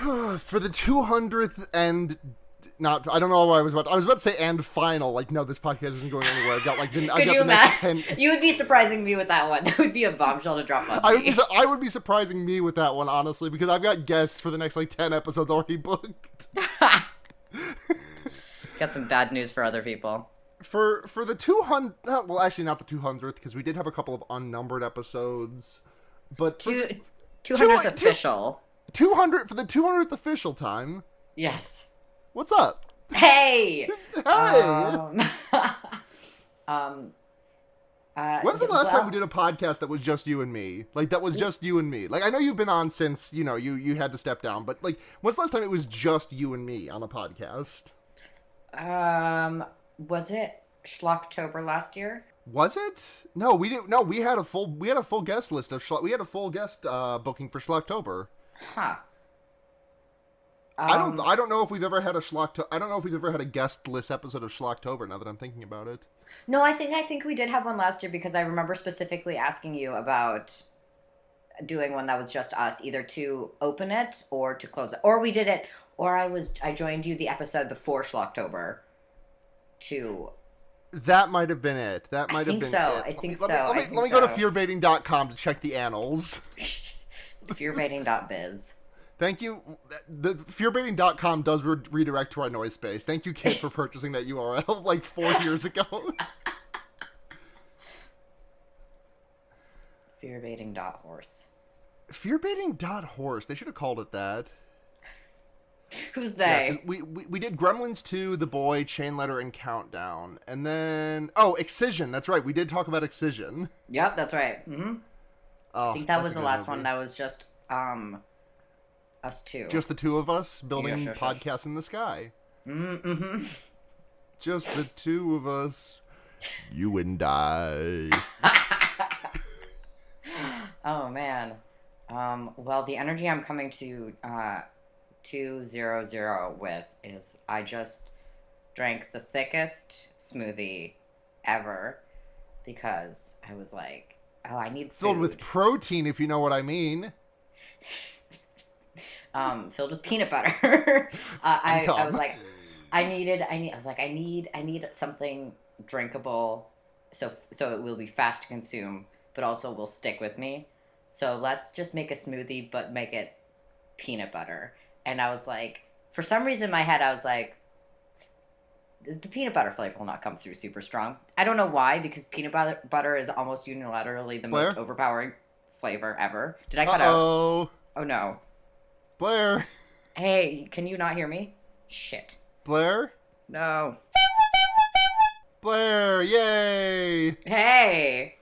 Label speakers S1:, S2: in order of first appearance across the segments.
S1: For the 200th and not, I don't know what I was about to say and final. Like, no, this podcast isn't going anywhere. I've got like the,
S2: Could you imagine? You would be surprising me with that one. That would be a bombshell to drop on me.
S1: I would be surprising me with that one, honestly, because I've got guests for the next like 10 episodes already booked.
S2: Got some bad news for other people.
S1: For the 200, well, actually not the 200th, because we did have a couple of unnumbered episodes, but
S2: 200th official.
S1: 200 for the 200th official time.
S2: Yes.
S1: What's up?
S2: Hey.
S1: Hey. When's the last time we did a podcast that was just you and me? Like, that was just you and me. Like, I know you've been on since, you know, you had to step down, but, like, when's the last time it was just you and me on a podcast?
S2: Was it Schlocktober last year?
S1: Was it? No, we didn't. No, we had a full guest list of we had a full guest booking for Schlocktober.
S2: Huh.
S1: I don't know if we've ever had I don't know if we've ever had a guest list episode of Schlocktober, now that I'm thinking about it.
S2: No, I think we did have one last year, because I remember specifically asking you about doing one that was just us, either to open it or to close it. Or we did it, or I joined you the episode before Schlocktober to...
S1: That might have been it. That might have been it.
S2: I think so.
S1: Let me go to fearbaiting.com to check the annals.
S2: Fearbaiting.biz.
S1: Thank you. The fearbaiting.com does redirect to our noise space. Thank you, kid, for purchasing that URL like 4 years ago.
S2: Fearbaiting.horse.
S1: Fearbaiting.horse. They should have called it that.
S2: Who's they?
S1: Yeah, we did Gremlins 2, The Boy, Chain Letter, and Countdown. And then... Oh, Excision. That's right. We did talk about Excision.
S2: Yep, that's right. Mm-hmm.
S1: Oh,
S2: I think that was the last one that was just... us two.
S1: Just the two of us building podcasts in the sky.
S2: Mm-hmm.
S1: Just the two of us. You and I.
S2: Oh, man. Well, the energy I'm coming to 200 with is I just drank the thickest smoothie ever because I was like, oh, I need food.
S1: Filled with protein, if you know what I mean.
S2: Filled with peanut butter. I was like, I need something drinkable, so it will be fast to consume, but also will stick with me. So let's just make a smoothie, but make it peanut butter. And I was like, for some reason in my head, I was like, the peanut butter flavor will not come through super strong. I don't know why, because peanut butter is almost unilaterally the most overpowering flavor ever. Did I cut out? Oh no.
S1: Blair.
S2: Hey, can you not hear me? Shit.
S1: Blair?
S2: No.
S1: Blair, yay!
S2: Hey!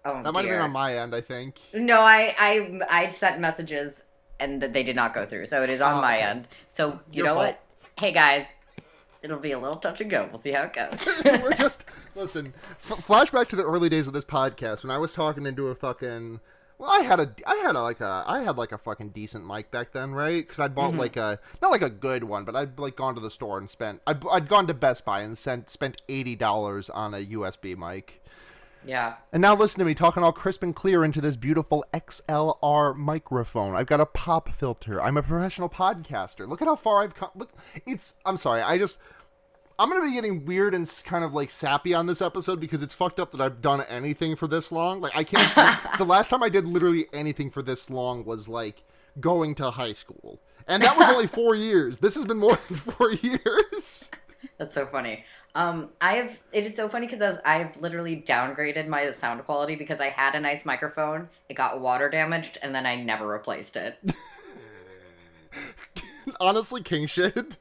S2: Oh,
S1: that might have been on my end, I think.
S2: No, I sent messages and they did not go through, so it is on my end. So, you know what? Hey, guys. It'll be a little touch and go. We'll see how it goes.
S1: We're just... Listen, flashback to the early days of this podcast when I was talking into a fucking... Well, I had like a fucking decent mic back then, right? Because I'd bought like a, not like a good one, but I'd like gone to the store and I'd gone to Best Buy and spent $80 on a USB mic.
S2: Yeah.
S1: And now listen to me talking all crisp and clear into this beautiful XLR microphone. I've got a pop filter. I'm a professional podcaster. Look at how far I've come. Look, I'm sorry. I'm going to be getting weird and kind of, like, sappy on this episode because it's fucked up that I've done anything for this long. Like, I can't... The last time I did literally anything for this long was, like, going to high school. And that was only 4 years. This has been more than 4 years.
S2: That's so funny. It's so funny because I've literally downgraded my sound quality because I had a nice microphone, it got water damaged, and then I never replaced it.
S1: Honestly, king shit.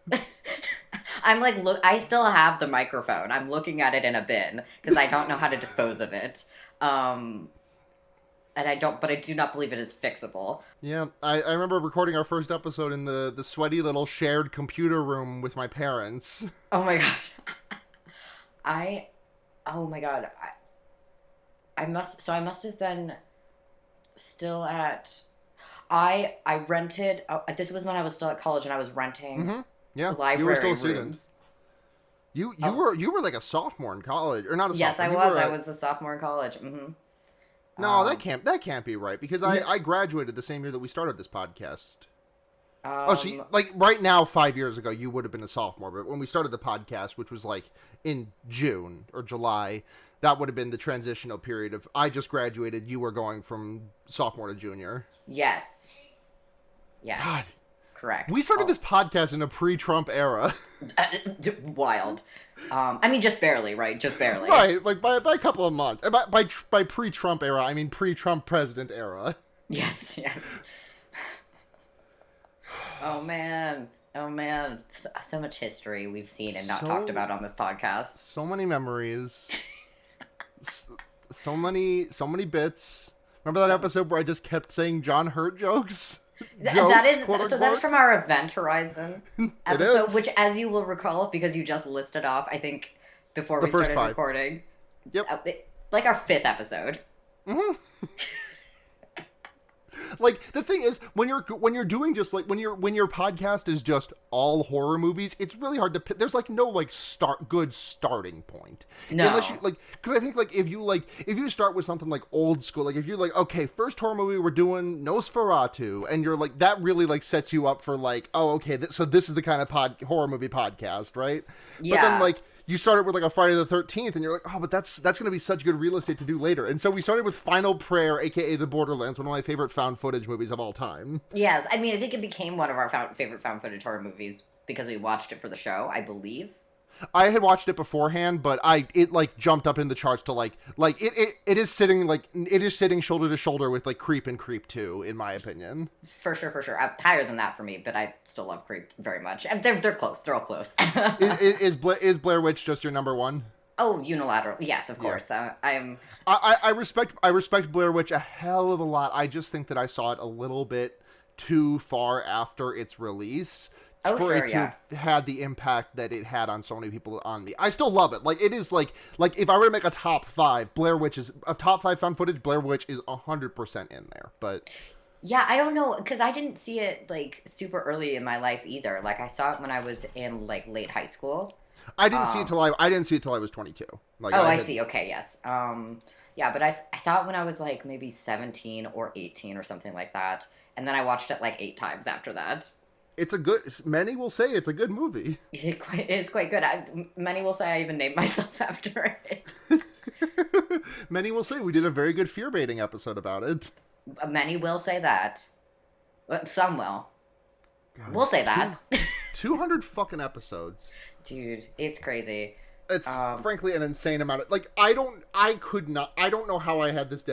S2: I'm like, look, I still have the microphone. I'm looking at it in a bin because I don't know how to dispose of it. And I do not believe it is fixable.
S1: Yeah, I remember recording our first episode in the sweaty little shared computer room with my parents.
S2: Oh my god. I must have been still at, I rented, this was when I was still at college and I was renting. Mm-hmm.
S1: Yeah,
S2: library
S1: you were still a
S2: rooms.
S1: Student. You were like a sophomore in college, or not a
S2: yes,
S1: sophomore?
S2: Yes, I was a sophomore in college. Mm-hmm.
S1: No, that can't be right because I graduated the same year that we started this podcast. Oh, so like right now, 5 years ago, you would have been a sophomore. But when we started the podcast, which was like in June or July, that would have been the transitional period of I just graduated. You were going from sophomore to junior.
S2: Yes.
S1: God.
S2: Correct.
S1: We started this podcast in a pre-Trump era.
S2: Wild. I mean, just barely, right? Just barely.
S1: Right, like by a couple of months. And by pre-Trump era, I mean pre-Trump president era.
S2: Yes. Oh man. So much history we've seen and not talked about on this podcast.
S1: So many memories. so many bits. Remember that episode where I just kept saying John Hurt jokes?
S2: That is from our Event Horizon episode,
S1: is.
S2: which, as you will recall, because you just listed off, I think before we started recording.
S1: Yep.
S2: Like our 5th episode.
S1: Mm-hmm. Like, the thing is, when you're doing just like when your podcast is just all horror movies, it's really hard to pick. There's like no like good starting point.
S2: No.
S1: Unless you like, because I think like if you start with something like old school, like if you're like, okay, first horror movie we're doing Nosferatu, and you're like, that really like sets you up for like, oh, okay, so this is the kind of horror movie podcast, right?
S2: Yeah.
S1: But then like, you started with like a Friday the 13th, and you're like, oh, but that's going to be such good real estate to do later. And so we started with Final Prayer, aka The Borderlands, one of my favorite found footage movies of all time.
S2: Yes, I mean, I think it became one of our favorite found footage horror movies because we watched it for the show, I believe.
S1: I had watched it beforehand, but it like jumped up in the charts to like it is sitting shoulder to shoulder with like Creep and Creep 2, in my opinion.
S2: For sure. Higher than that for me, but I still love Creep very much. And they're close. They're all close.
S1: is Blair Witch just your number one?
S2: Oh, unilateral. Yes, of course.
S1: Yeah.
S2: I
S1: respect Blair Witch a hell of a lot. I just think that I saw it a little bit too far after its release. For it to have had the impact that it had on so many people on me. I still love it. Like, it is like if I were to make a top 5, Blair Witch is a top 5 found footage. Blair Witch is 100% in there. But
S2: yeah, I don't know, because I didn't see it like super early in my life either. Like, I saw it when I was in like late high school.
S1: I didn't see it till I was 22. Like,
S2: I see. Okay, yes. Yeah, but I saw it when I was like maybe 17 or 18 or something like that, and then I watched it like 8 times after that.
S1: Many will say it's a good movie.
S2: It is quite good. Many will say I even named myself after it.
S1: Many will say we did a very good fear-baiting episode about it.
S2: Many will say that. Some will. God, we'll say that.
S1: 200 fucking episodes.
S2: Dude, it's crazy.
S1: It's frankly an insane amount of, like, I don't know how I had this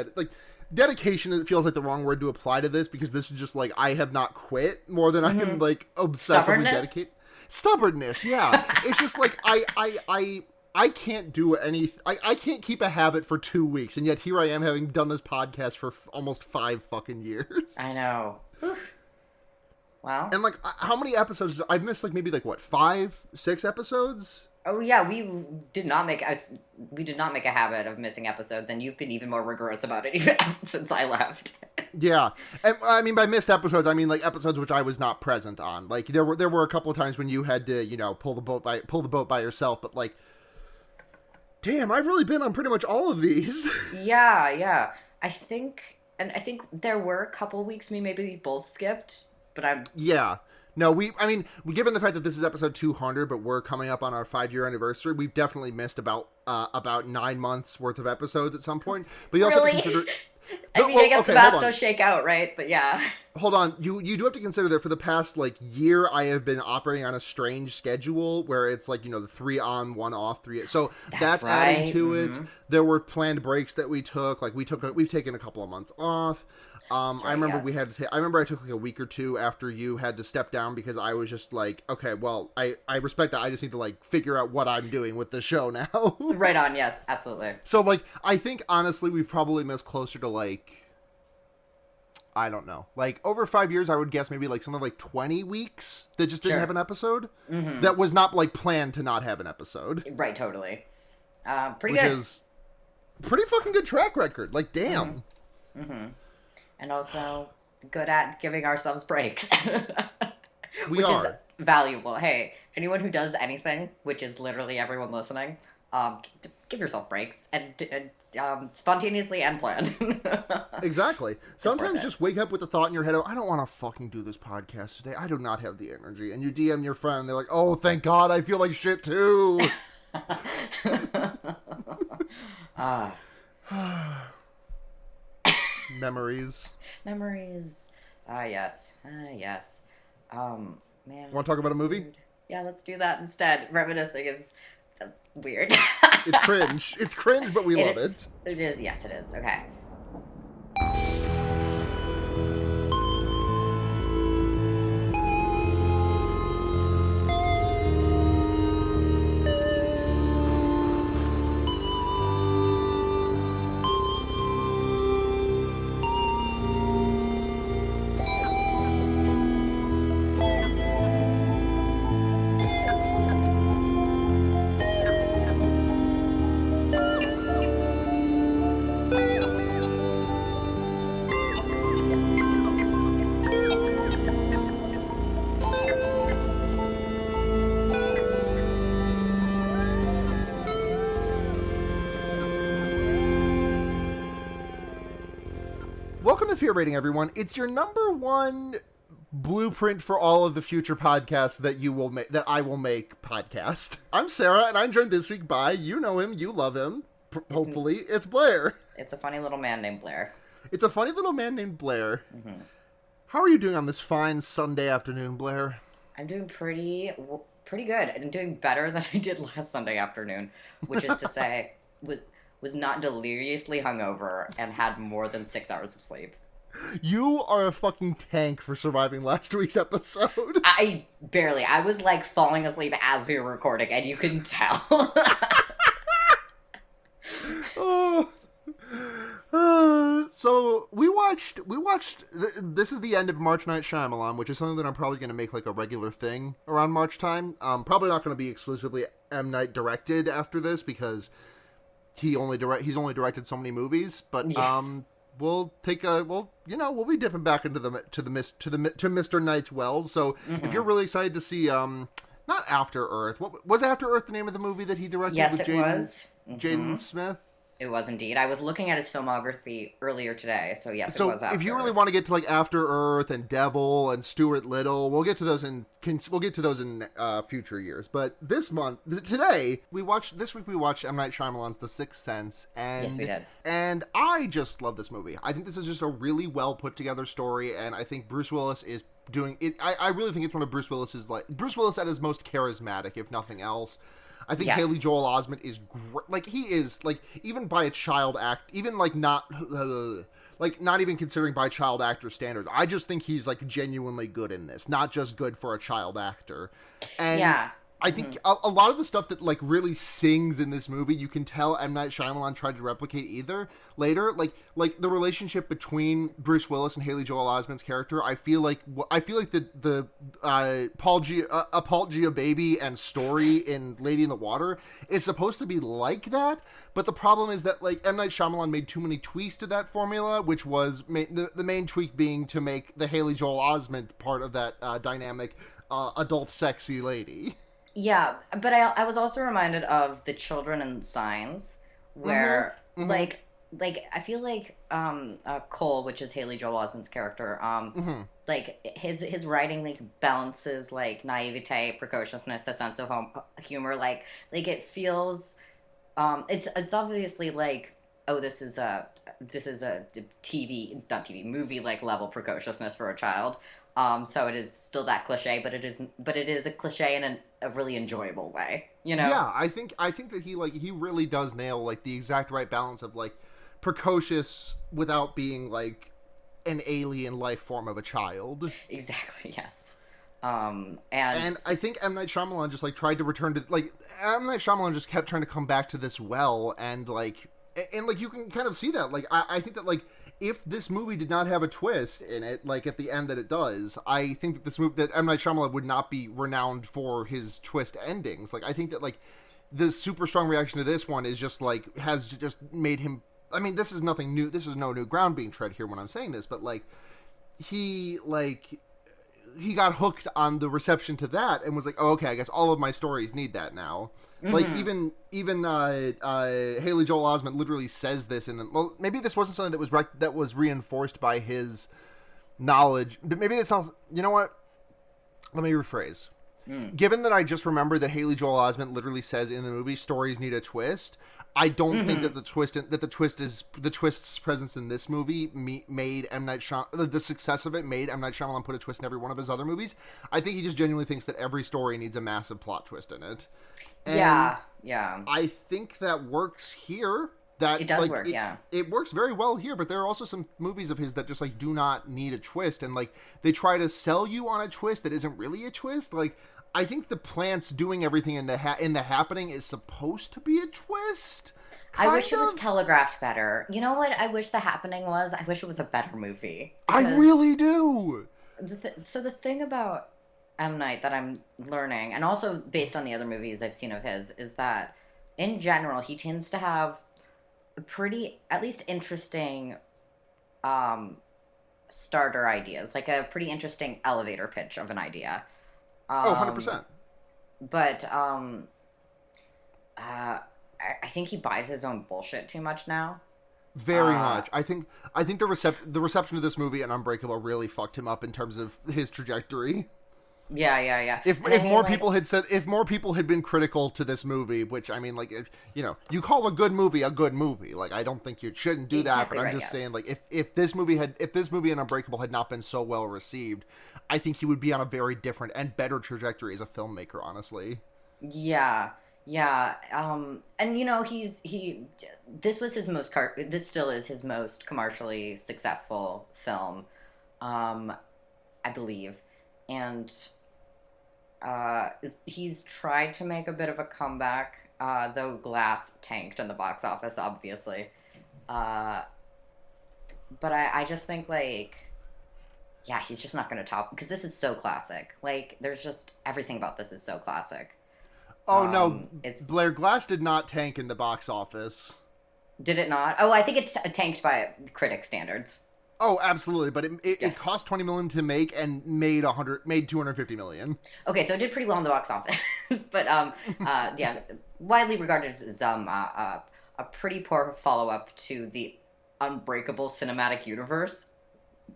S1: dedication, it feels like the wrong word to apply to this, because this is just like, I have not quit more than I am like obsessively dedicated. Stubbornness, yeah. It's just like I can't do anything. I can't keep a habit for 2 weeks, and yet here I am having done this podcast for almost 5 fucking years.
S2: I know. Wow.
S1: And like, how many episodes? I've missed like maybe like what, 5, 6 episodes?
S2: Oh yeah, we did not make a habit of missing episodes, and you've been even more rigorous about it even since I left.
S1: Yeah, and I mean by missed episodes, I mean like episodes which I was not present on. Like there were a couple of times when you had to, you know, pull the boat by yourself, but like, damn, I've really been on pretty much all of these.
S2: Yeah. I think there were a couple weeks we both skipped, but
S1: yeah. No, given the fact that this is episode 200, but we're coming up on our 5-year anniversary, we've definitely missed about 9 months worth of episodes at some point. But you also have to consider.
S2: I guess the math does shake out, right? But yeah.
S1: Hold on, you do have to consider that for the past like year, I have been operating on a strange schedule where it's like, you know, the 3 on, 1 off, 3. So that's right. Adding to it. There were planned breaks that we took. Like we've taken a couple of months off. Right, I remember I took like a week or 2 after you had to step down because I was just like, okay, well, I respect that. I just need to like figure out what I'm doing with the show now.
S2: Right on. Yes, absolutely.
S1: So like, I think honestly, we've probably missed closer to like, I don't know, like over 5 years, I would guess maybe like something like 20 weeks that just didn't have an episode. Mm-hmm. That was not like planned to not have an episode.
S2: Right. Totally. Pretty
S1: Which
S2: good.
S1: is pretty fucking good track record. Like, damn.
S2: Mm-hmm. Mm-hmm. And also good at giving ourselves breaks. Which is valuable. Hey, anyone who does anything, which is literally everyone listening, give yourself breaks and spontaneously and planned.
S1: Exactly. Sometimes just wake up with the thought in your head, I don't want to fucking do this podcast today. I do not have the energy. And you DM your friend, and they're like, oh, thank God, I feel like shit too. Memories.
S2: Yes. Man.
S1: Want to talk about a movie?
S2: Weird. Yeah, let's do that instead. Reminiscing is weird.
S1: It's cringe. It's cringe, but we love it.
S2: It is. Yes, it is. Okay.
S1: Welcome to Fear Rating, everyone. It's your number one blueprint for all of the future podcasts that you will make, that I will make podcast. I'm Sarah, and I'm joined this week by, you know him, you love him, hopefully, it's Blair.
S2: It's a funny little man named Blair.
S1: It's a funny little man named Blair.
S2: Mm-hmm.
S1: How are you doing on this fine Sunday afternoon, Blair?
S2: I'm doing pretty good. I'm doing better than I did last Sunday afternoon, which is to say, was not deliriously hungover and had more than 6 hours of sleep.
S1: You are a fucking tank for surviving last week's episode.
S2: I was like falling asleep as we were recording, and you couldn't tell.
S1: So we watched. This is the end of March Night Shyamalan, which is something that I'm probably going to make like a regular thing around March time. Probably not going to be exclusively M. Night directed after this because he's only directed so many movies. But
S2: yes.
S1: We'll be dipping back into to Mr. Night's wells. So if you're really excited to see not After Earth, what was After Earth the name of the movie that he directed?
S2: Yes,
S1: with
S2: it was.
S1: Jaden Smith.
S2: It was indeed. I was looking at his filmography earlier today, so yes, it was After
S1: if you
S2: Earth.
S1: really want to get to like After Earth and Devil and Stuart Little, we'll get to those in future years. But today we watched M. Night Shyamalan's The Sixth Sense, and
S2: yes, we did.
S1: And I just love this movie. I think this is just a really well put together story, and I think Bruce Willis is doing it. I really think it's one of Bruce Willis at his most charismatic, if nothing else. I think
S2: yes.
S1: Haley Joel Osment is great. Like, he is, like, even by a child act, even, like, not even considering by child actor standards, I just think he's, like, genuinely good in this. Not just good for a child actor. And
S2: yeah.
S1: I think a lot of the stuff that, like, really sings in this movie, you can tell M. Night Shyamalan tried to replicate later. Like the relationship between Bruce Willis and Haley Joel Osment's character, I feel like the Paul Giamatti and story in Lady in the Water is supposed to be like that, but the problem is that, like, M. Night Shyamalan made too many tweaks to that formula, which was the main tweak being to make the Haley Joel Osment part of that dynamic adult sexy lady.
S2: Yeah, but I was also reminded of The Children and Signs, where like I feel like Cole, which is Haley Joel Osment's character, like his writing like balances like naivete, precociousness, a sense of humor, like it feels it's obviously like, oh, this is a movie like level precociousness for a child. So it is still that cliche, but it is a cliche in a really enjoyable way, you know?
S1: Yeah, I think that he really does nail like the exact right balance of like precocious without being like an alien life form of a child.
S2: Exactly, yes.
S1: And I think M. Night Shyamalan just like tried to return to like M. Night Shyamalan just kept trying to come back to this well, and like you can kind of see that. Like I think that like if this movie did not have a twist in it, like at the end that it does, I think that M. Night Shyamalan would not be renowned for his twist endings. Like I think that like the super strong reaction to this one is just like has just made him. I mean, this is nothing new. This is no new ground being tread here when I'm saying this, but like he like he got hooked on the reception to that and was like, oh, okay, I guess all of my stories need that now. Like even Haley Joel Osment literally says this in the, well, maybe this wasn't something that was reinforced by his knowledge, but maybe it sounds, you know what? Let me rephrase. Given that I just remembered that Haley Joel Osment literally says in the movie stories need a twist, I don't think that the twist's presence in this movie made M. Night Shyamalan, the success of it made M. Night Shyamalan put a twist in every one of his other movies. I think he just genuinely thinks that every story needs a massive plot twist in it. And
S2: yeah.
S1: I think that works here. That
S2: it does work,
S1: It works very well here, but there are also some movies of his that just like do not need a twist, and like they try to sell you on a twist that isn't really a twist. Like I think the plants doing everything in the happening is supposed to be a twist.
S2: I wish it was telegraphed better. You know what I wish The Happening was? I wish it was a better movie.
S1: I really do.
S2: So the thing about M. Night that I'm learning, and also based on the other movies I've seen of his, is that in general he tends to have pretty, at least interesting starter ideas, like a pretty interesting elevator pitch of an idea.
S1: 100%.
S2: But I think he buys his own bullshit too much now.
S1: Very much. I think the reception of this movie and Unbreakable really fucked him up in terms of his trajectory.
S2: Yeah.
S1: If more people had been critical to this movie, which I mean, like, you call a good movie, like I don't think you shouldn't do that, but I'm just saying, like, if this movie and Unbreakable had not been so well received, I think he would be on a very different and better trajectory as a filmmaker, honestly.
S2: Yeah. And this still is his most commercially successful film, I believe. And he's tried to make a bit of a comeback, though Glass tanked in the box office, obviously. But I just think, like, yeah, he's just not going to top, because this is so classic. Like, there's just, everything about this is so classic.
S1: Oh, no, Blair, Glass did not tank in the box office.
S2: Did it not? Oh, I think it tanked by critic standards.
S1: Oh, absolutely, but it cost $20 million to make and made $250 million.
S2: Okay, so it did pretty well in the box office, but yeah, widely regarded as a pretty poor follow-up to the Unbreakable cinematic universe,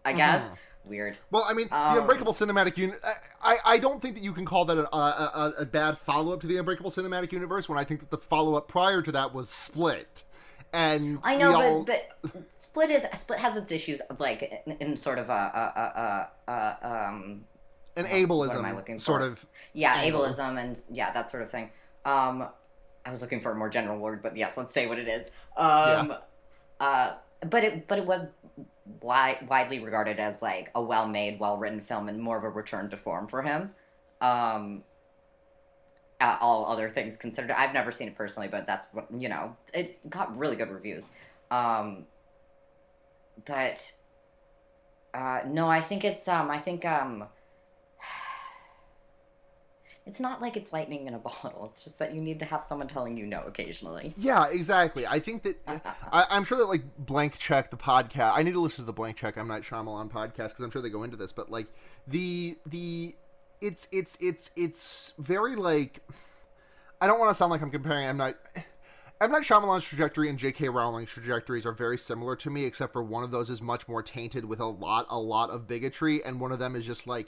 S2: I guess. Weird.
S1: Well, I mean, the Unbreakable cinematic universe. I don't think that you can call that a bad follow-up to the Unbreakable cinematic universe. When I think that the follow-up prior to that was Split. And
S2: I know, but Split has its issues of, like, in sort of an
S1: ableism.
S2: What am I looking for?
S1: Sort of.
S2: Yeah,
S1: angle.
S2: ableism and that sort of thing. I was looking for a more general word, but yes, let's say what it is. But it was widely regarded as, like, a well-made, well-written film and more of a return to form for him. All other things considered. I've never seen it personally, but that's what, it got really good reviews. But no, I think it's it's not like it's lightning in a bottle. It's just that you need to have someone telling you no occasionally.
S1: Yeah, exactly. I think that I'm sure that, like, Blank Check, the podcast, I need to listen to the Blank Check M. Night Shyamalan podcast because I'm sure they go into this, but, like, it's very, like, I don't want to sound like I'm comparing M. Night Shyamalan's trajectory and J.K. Rowling's trajectories are very similar to me, except for one of those is much more tainted with a lot of bigotry, and one of them is just, like,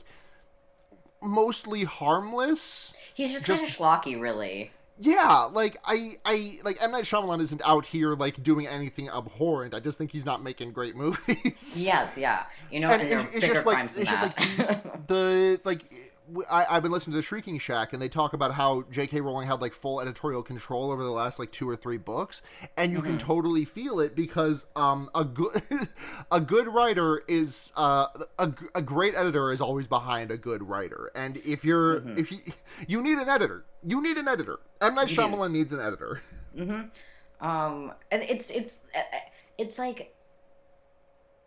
S1: mostly harmless.
S2: He's just kind of schlocky, really.
S1: Yeah, like, I like, M. Night Shyamalan isn't out here, like, doing anything abhorrent. I just think he's not making great movies.
S2: Yes, yeah. And there are bigger crimes than that.
S1: I've been listening to The Shrieking Shack, and they talk about how J.K. Rowling had, like, full editorial control over the last, like, 2 or 3 books, and you can totally feel it because a good writer is a great editor is always behind a good writer, and if you need an editor, M. Night Shyamalan needs an editor.
S2: And it's like.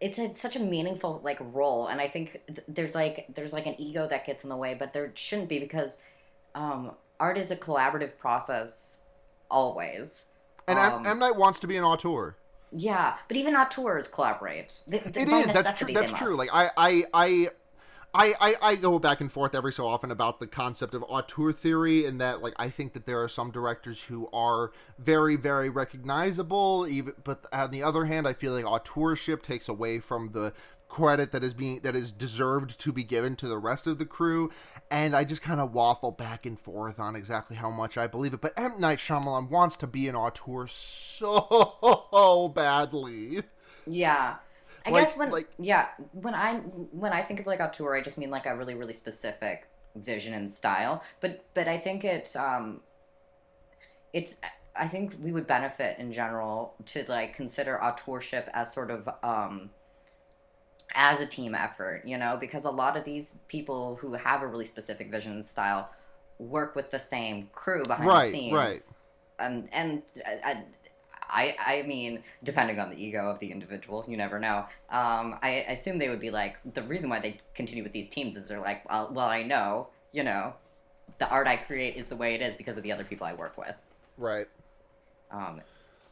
S2: It's such a meaningful, like, role, and I think there's an ego that gets in the way, but there shouldn't be, because art is a collaborative process always. And
S1: M. Night wants to be an auteur.
S2: Yeah, but even auteurs collaborate.
S1: It is. That's true. Like, I go back and forth every so often about the concept of auteur theory, and that like I think that there are some directors who are very, very recognizable, even, but on the other hand, I feel like auteurship takes away from the credit that is deserved to be given to the rest of the crew, and I just kind of waffle back and forth on exactly how much I believe it. But M. Night Shyamalan wants to be an auteur so badly.
S2: Yeah. I
S1: Like,
S2: guess when I think of like auteur, I just mean like a really really specific vision and style. But I think it's I think we would benefit in general to like consider auteurship as sort of as a team effort, you know, because a lot of these people who have a really specific vision and style work with the same crew behind the scenes.
S1: Right.
S2: And I mean, depending on the ego of the individual, you never know. I assume they would be like, the reason why they continue with these teams is they're like, well, I know, you know, the art I create is the way it is because of the other people I work with.
S1: Right.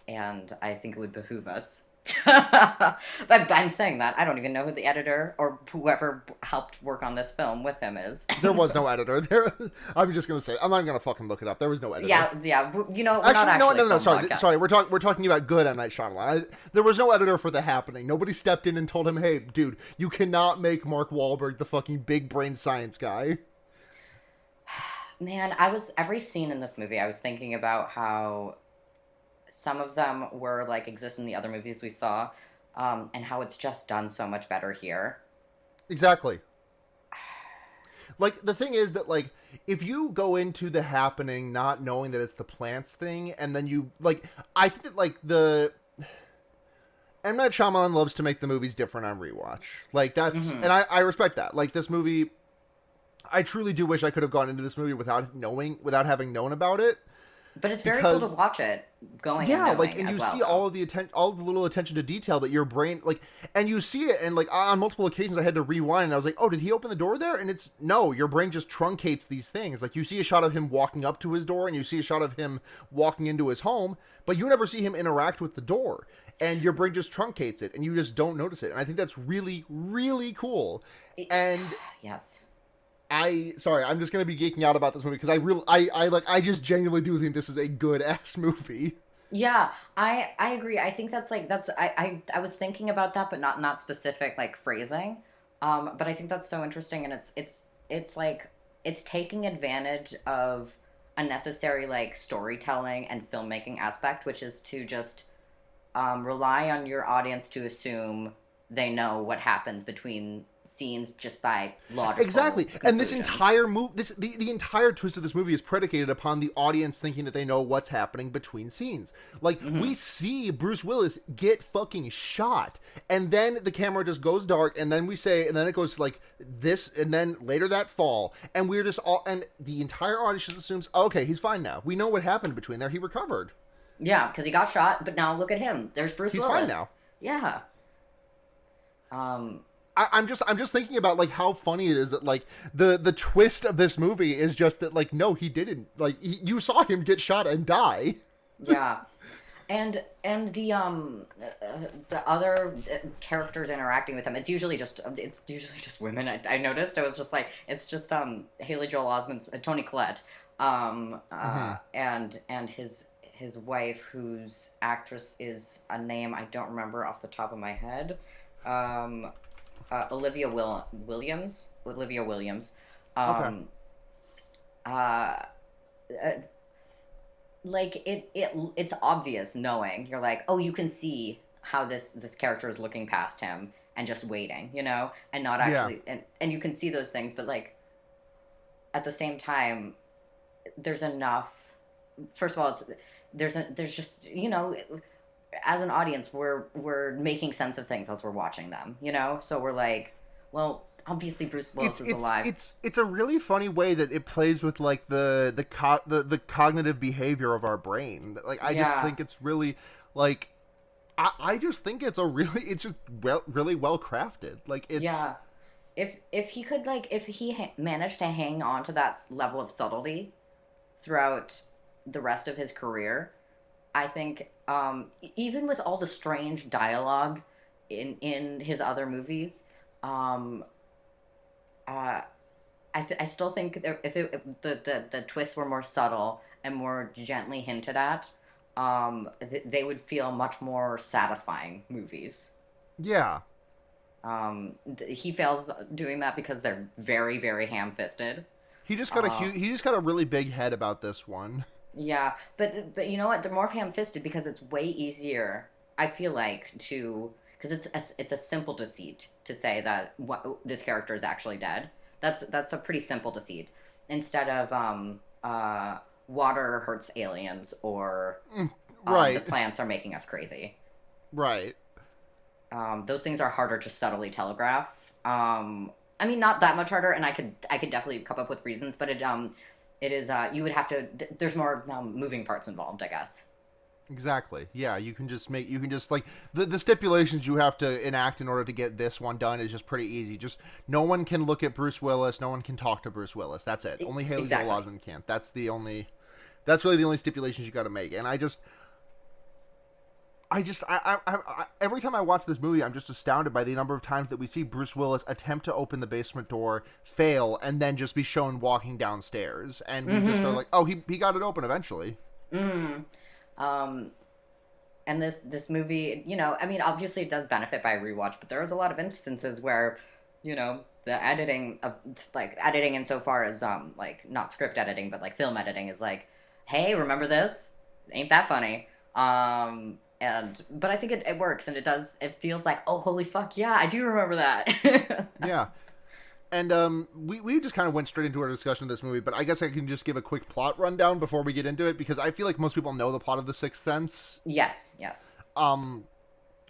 S2: And I think it would behoove us. But I'm saying that I don't even know who the editor or whoever helped work on this film with him is.
S1: There was no editor. I'm just gonna say, I'm not gonna fucking look it up. There was no editor.
S2: Yeah. You know,
S1: No. Sorry. We're talking about good M. Night Shyamalan. There was no editor for The Happening. Nobody stepped in and told him, "Hey, dude, you cannot make Mark Wahlberg the fucking big brain science guy."
S2: Man, every scene in this movie, I was thinking about how some of them were like exist in the other movies we saw, and how it's just done so much better here.
S1: Exactly. Like, the thing is that, like, if you go into The Happening not knowing that it's the plants thing, and then you, like, I think that, like, M. Night Shyamalan loves to make the movies different on rewatch. Like, that's, and I respect that. Like, this movie, I truly do wish I could have gone into this movie without having known about it.
S2: But it's very cool to watch it going.
S1: Yeah,
S2: and
S1: like, and you see all the little attention to detail that your brain, like, and you see it, and like on multiple occasions I had to rewind, and I was like, oh, did he open the door there? And it's no, your brain just truncates these things. Like, you see a shot of him walking up to his door, and you see a shot of him walking into his home, but you never see him interact with the door, and your brain just truncates it, and you just don't notice it. And I think that's really, really cool. And
S2: yes.
S1: I'm just gonna be geeking out about this movie because I just genuinely do think this is a good ass movie.
S2: Yeah, I agree. I think I was thinking about that, but not specific like phrasing. But I think that's so interesting, and it's like it's taking advantage of a necessary like storytelling and filmmaking aspect, which is to just rely on your audience to assume they know what happens between scenes just by logical
S1: exactly
S2: conclusions.
S1: And this entire the entire twist of this movie is predicated upon the audience thinking that they know what's happening between scenes. Like, we see Bruce Willis get fucking shot, and then the camera just goes dark, and then it goes like this, and then later that fall, and we're just all, and the entire audience just assumes, oh, okay, he's fine now, we know what happened between there, he recovered.
S2: Yeah, because he got shot, but now look at him, there's Bruce Willis.
S1: He's fine now.
S2: Yeah.
S1: I'm just thinking about like how funny it is that like the twist of this movie is just that like no, he didn't, like you saw him get shot and die.
S2: Yeah, and the other characters interacting with him, it's usually just women. I noticed. I was just like, it's just Haley Joel Osment's Toni Collette, and his wife, whose actress is a name I don't remember off the top of my head. Olivia Williams.
S1: Okay.
S2: Like it's obvious knowing. You're like, oh, you can see how this character is looking past him and just waiting, you know, and not actually, and you can see those things, but like at the same time, there's enough. First of all, there's just, you know, as an audience, we're making sense of things as we're watching them, you know? So we're like, well, obviously Bruce Willis is alive.
S1: It's a really funny way that it plays with like the cognitive behavior of our brain. Like, I just think it's really like I just think it's just really well crafted. Like, it's
S2: if he could, like, if he managed to hang on to that level of subtlety throughout the rest of his career, I think even with all the strange dialogue in his other movies, I I still think if the twists were more subtle and more gently hinted at, they would feel much more satisfying movies.
S1: Yeah.
S2: He fails doing that because they're very, very ham-fisted.
S1: He just got a really big head about this one.
S2: Yeah, but you know what? They're more ham-fisted because it's way easier, I feel like, because it's a simple deceit to say that this character is actually dead. That's a pretty simple deceit. Instead of water hurts aliens, or
S1: right,
S2: the plants are making us crazy.
S1: Right.
S2: Those things are harder to subtly telegraph. I mean, not that much harder, and I could definitely come up with reasons, but it is you would have to. There's more moving parts involved, I guess.
S1: Exactly. Yeah, you can just like the stipulations you have to enact in order to get this one done is just pretty easy. Just no one can look at Bruce Willis, no one can talk to Bruce Willis. That's it. Only Haley Joel Osment can. That's really the only stipulations you got to make. And I every time I watch this movie, I'm just astounded by the number of times that we see Bruce Willis attempt to open the basement door, fail, and then just be shown walking downstairs, and we just are like, oh, he got it open eventually.
S2: And this movie, you know, I mean, obviously it does benefit by rewatch, but there's a lot of instances where, you know, the editing insofar as like not script editing, but like film editing is like, hey, remember this? Ain't that funny? But I think it works, and it feels like, oh, holy fuck, yeah, I do remember that.
S1: Yeah. And we just kind of went straight into our discussion of this movie, but I guess I can just give a quick plot rundown before we get into it, because I feel like most people know the plot of The Sixth Sense.
S2: Yes.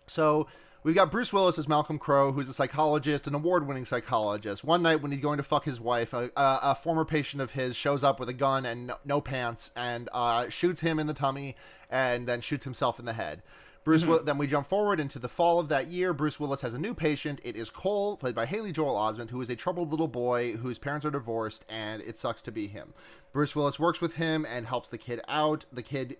S1: So we've got Bruce Willis as Malcolm Crowe, who's a psychologist, an award-winning psychologist. One night when he's going to fuck his wife, a former patient of his shows up with a gun and no pants and shoots him in the tummy and then shoots himself in the head. Then we jump forward into the fall of that year. Bruce Willis has a new patient. It is Cole, played by Haley Joel Osment, who is a troubled little boy whose parents are divorced, and it sucks to be him. Bruce Willis works with him and helps the kid out.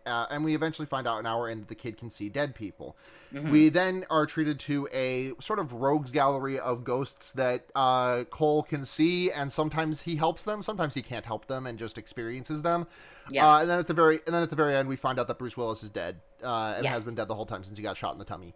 S1: And we eventually find out an hour in that the kid can see dead people. We then are treated to a sort of rogues gallery of ghosts that Cole can see, and sometimes he helps them, sometimes he can't help them and just experiences them.
S2: Yes.
S1: And then at the very end, we find out that Bruce Willis is dead, and has been dead the whole time since he got shot in the tummy.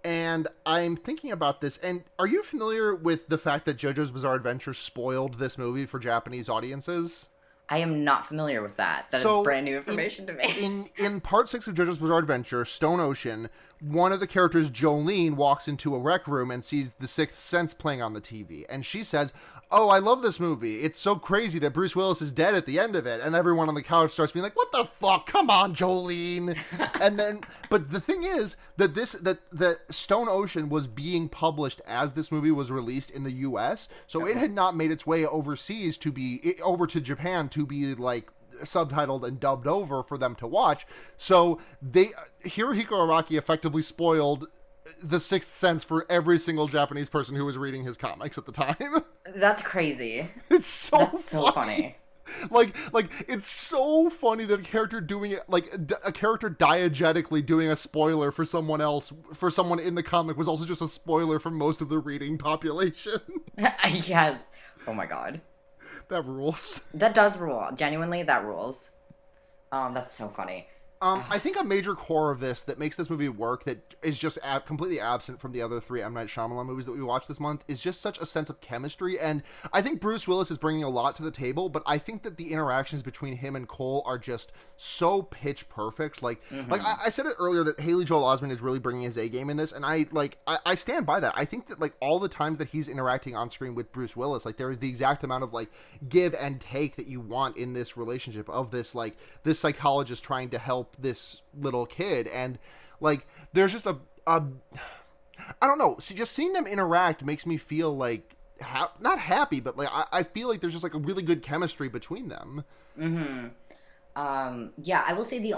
S1: And I'm thinking about this, and are you familiar with the fact that JoJo's Bizarre Adventure spoiled this movie for Japanese audiences?
S2: I am not familiar with that. That is brand new information to me.
S1: In part 6 of JoJo's Bizarre Adventure, Stone Ocean, one of the characters, Jolene, walks into a rec room and sees The Sixth Sense playing on the TV. And she says, oh, I love this movie. It's so crazy that Bruce Willis is dead at the end of it. And everyone on the couch starts being like, what the fuck? Come on, Jolene. And then, but the thing is that that Stone Ocean was being published as this movie was released in the US. So it had not made its way overseas over to Japan to be like subtitled and dubbed over for them to watch. So Hirohiko Araki effectively spoiled The Sixth Sense for every single Japanese person who was reading his comics at the time.
S2: That's crazy.
S1: It's so
S2: That's so funny.
S1: Like it's so funny that a character doing it, like a character diegetically doing a spoiler for someone else, for someone in the comic, was also just a spoiler for most of the reading population.
S2: Yes. Oh my god.
S1: That rules.
S2: That does rule. Genuinely, that rules. That's so funny.
S1: I think a major core of this that makes this movie work, that is just completely absent from the other 3 M. Night Shyamalan movies that we watched this month, is just such a sense of chemistry. And I think Bruce Willis is bringing a lot to the table, but I think that the interactions between him and Cole are just so pitch perfect. Like I said it earlier that Haley Joel Osment is really bringing his A game in this, and I stand by that. I think that like all the times that he's interacting on screen with Bruce Willis, like there is the exact amount of like give and take that you want in this relationship of this psychologist trying to help this little kid, and like there's just a I don't know, just seeing them interact makes me feel like not happy, but like I feel like there's just like a really good chemistry between them.
S2: Yeah, I will say the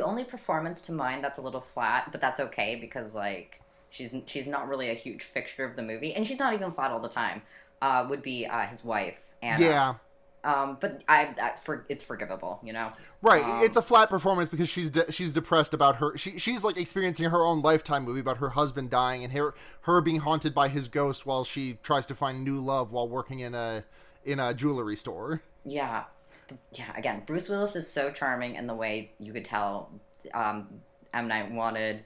S2: only performance to mind that's a little flat, but that's okay because like she's not really a huge fixture of the movie, and she's not even flat all the time, would be his wife, Anna.
S1: Yeah.
S2: But it's forgivable, you know.
S1: Right, it's a flat performance because she's depressed about she's like experiencing her own Lifetime movie about her husband dying and her being haunted by his ghost while she tries to find new love while working in a jewelry store.
S2: Yeah, yeah. Again, Bruce Willis is so charming, and the way you could tell, M. Night wanted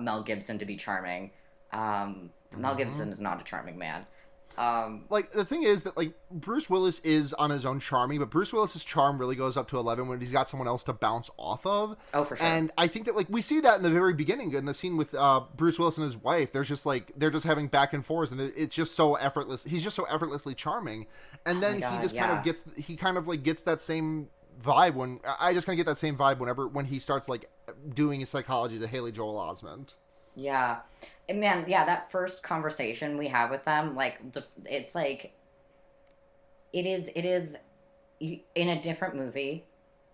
S2: Mel Gibson to be charming. Mel Gibson is not a charming man.
S1: Like, the thing is that, like, Bruce Willis is on his own charming, but Bruce Willis's charm really goes up to 11 when he's got someone else to bounce off of.
S2: Oh, for sure.
S1: And I think that, like, we see that in the very beginning in the scene with Bruce Willis and his wife. There's just, like, they're just having back and forth, and it's just so effortless. He's just so effortlessly charming. And then he just kind of gets that same vibe I just kind of get that same vibe when he starts, like, doing his psychology to Haley Joel Osment.
S2: Yeah. And man, yeah, that first conversation we have with them, like, it's like, it is, in a different movie,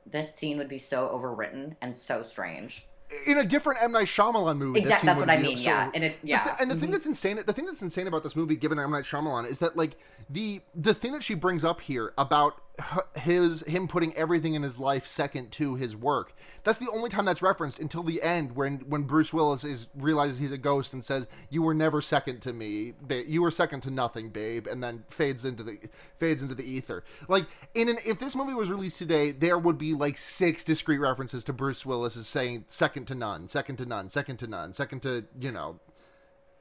S2: this scene would be so overwritten and so strange.
S1: In a different M. Night Shyamalan movie.
S2: Exactly, that's what I mean, yeah.
S1: And the thing that's insane about this movie, given M. Night Shyamalan, is that, like, the thing that she brings up here about him putting everything in his life second to his work, that's the only time that's referenced until the end when Bruce Willis realizes he's a ghost and says, "You were never second to me, you were second to nothing, babe," and then fades into the ether. Like, if this movie was released today, there would be like 6 discrete references to Bruce Willis as saying second to none, second to none, second to none, second to, you know.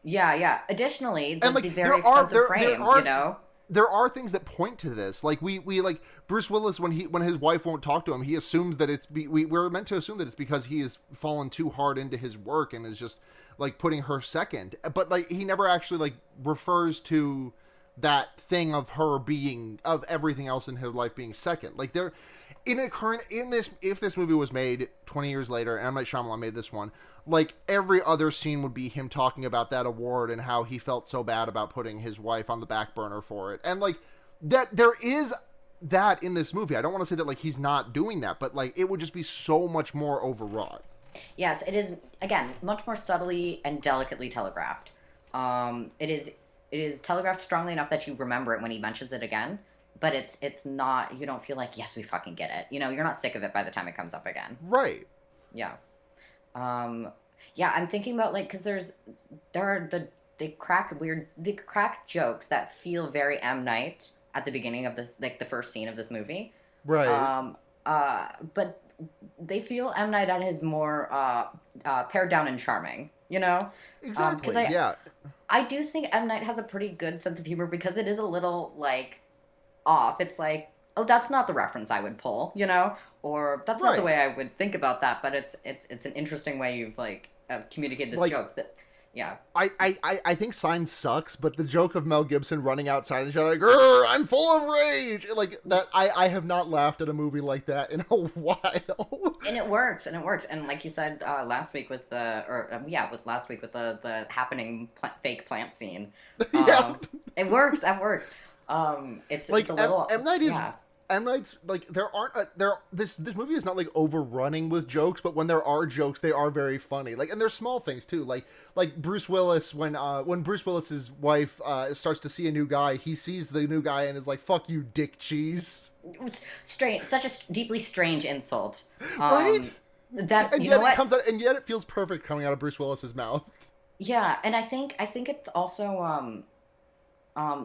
S2: Yeah. Additionally, the very expensive frame, you know.
S1: There are things that point to this. Like, we like Bruce Willis, when his wife won't talk to him, he assumes that we're meant to assume that it's because he has fallen too hard into his work and is just, like, putting her second. But, like, he never actually, like, refers to that thing of everything else in her life being second. Like, if this movie was made 20 years later, and M. Night Shyamalan made this one, like, every other scene would be him talking about that award and how he felt so bad about putting his wife on the back burner for it. And, like, that there is that in this movie. I don't want to say that, like, he's not doing that, but, like, it would just be so much more overwrought.
S2: Yes, it is, again, much more subtly and delicately telegraphed. It is telegraphed strongly enough that you remember it when he mentions it again, but it's not, you don't feel like, yes, we fucking get it. You know, you're not sick of it by the time it comes up again.
S1: Right.
S2: Yeah. Yeah, I'm thinking about, like, because there are the crack jokes that feel very M. Night at the beginning of this, like, the first scene of this movie.
S1: Right.
S2: But they feel M. Night at his more pared down and charming, you know?
S1: Exactly,
S2: I do think M. Night has a pretty good sense of humor because it is a little, like, off. It's like, oh, that's not the reference I would pull, you know? Or that's not the way I would think about that, but it's an interesting way you've, like, communicated this joke. That, yeah.
S1: I think Signs sucks, but the joke of Mel Gibson running outside and shouting, "I'm full of rage!" Like, that, I have not laughed at a movie like that in a while.
S2: And it works. And like you said last week with the happening fake plant scene. It works. That works. It's a little.
S1: M. Night is. M. Night's, like, this movie is not, like, overrunning with jokes, but when there are jokes, they are very funny. Like, and there's small things too, like Bruce Willis, when Bruce Willis's wife starts to see a new guy, he sees the new guy and is like, "Fuck you, dick cheese."
S2: It's strange, such a deeply strange insult.
S1: Right?
S2: That,
S1: and
S2: you
S1: yet
S2: know what?
S1: It comes out, and yet it feels perfect coming out of Bruce Willis's mouth.
S2: Yeah, and I think it's also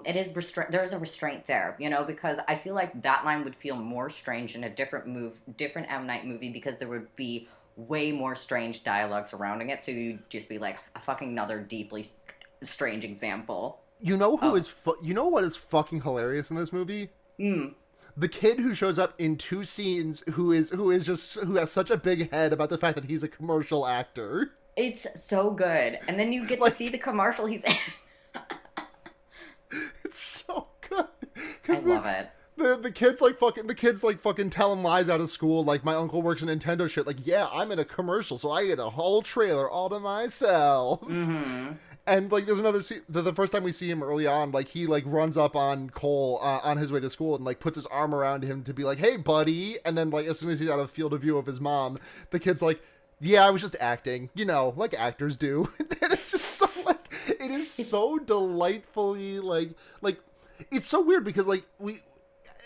S2: there's a restraint there, you know, because I feel like that line would feel more strange in a different M. Night movie, because there would be way more strange dialogue surrounding it, so you'd just be like, a fucking another deeply strange example.
S1: You know you know what is fucking hilarious in this movie? The kid who shows up in 2 scenes who has such a big head about the fact that he's a commercial actor.
S2: It's so good. And then you get to see the commercial he's in.
S1: It's so good.
S2: I love it.
S1: The kids fucking telling lies out of school, like, my uncle works in Nintendo shit, like, yeah, I'm in a commercial, so I get a whole trailer all to myself.
S2: Mm-hmm.
S1: And, like, there's another scene, the first time we see him early on, like, he, like, runs up on Cole on his way to school and, like, puts his arm around him to be like, "Hey, buddy," and then, like, as soon as he's out of field of view of his mom, the kid's like, "Yeah, I was just acting, you know, like actors do." And it's just so, like, it is so delightfully, like, it's so weird because, like,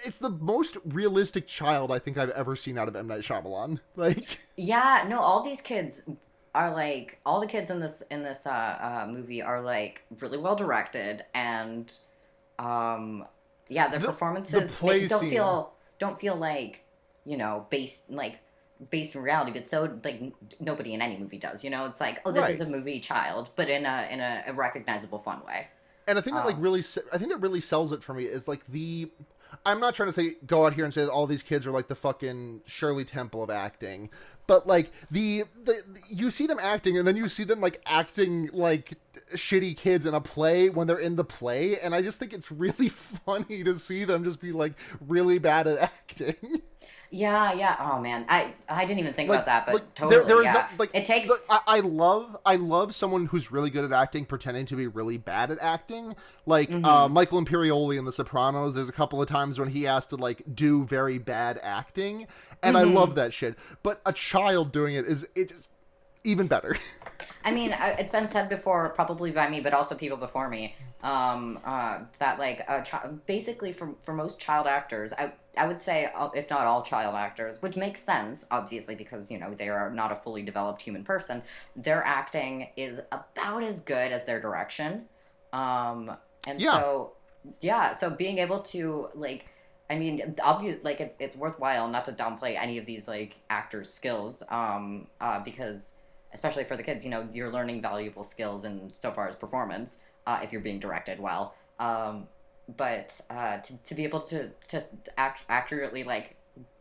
S1: it's the most realistic child I think I've ever seen out of M. Night Shyamalan. Like,
S2: Yeah, no, all these kids are like all the kids in this movie are like really well directed and yeah, their performances
S1: play
S2: don't
S1: scene.
S2: feel like, you know, based in reality, but so like nobody in any movie does, you know? It's like, oh, this is a movie child, but in a recognizable fun way.
S1: And I think that I think that really sells it for me is like I'm not trying to say go out here and say that all these kids are like the fucking Shirley Temple of acting, but like the you see them acting and then you see them like acting like shitty kids in a play when they're in the play, and I just think it's really funny to see them just be like really bad at acting.
S2: Yeah, yeah. Oh man, I didn't even think
S1: Like,
S2: about that, but
S1: like,
S2: totally,
S1: there is
S2: yeah.
S1: no, like,
S2: It takes.
S1: I love someone who's really good at acting pretending to be really bad at acting. Like Michael Imperioli in The Sopranos. There's a couple of times when he has to like do very bad acting, and I love that shit. But a child doing it is even better.
S2: I mean, it's been said before, probably by me, but also people before me, that like basically for most child actors, I would say, if not all child actors, which makes sense, obviously, because, you know, they are not a fully developed human person, their acting is about as good as their direction. And
S1: Yeah.
S2: so being able to, like, I mean, like, it's worthwhile not to downplay any of these, like, actors' skills, because, especially for the kids, you know, you're learning valuable skills in so far as performance, if you're being directed well. But to be able to accurately like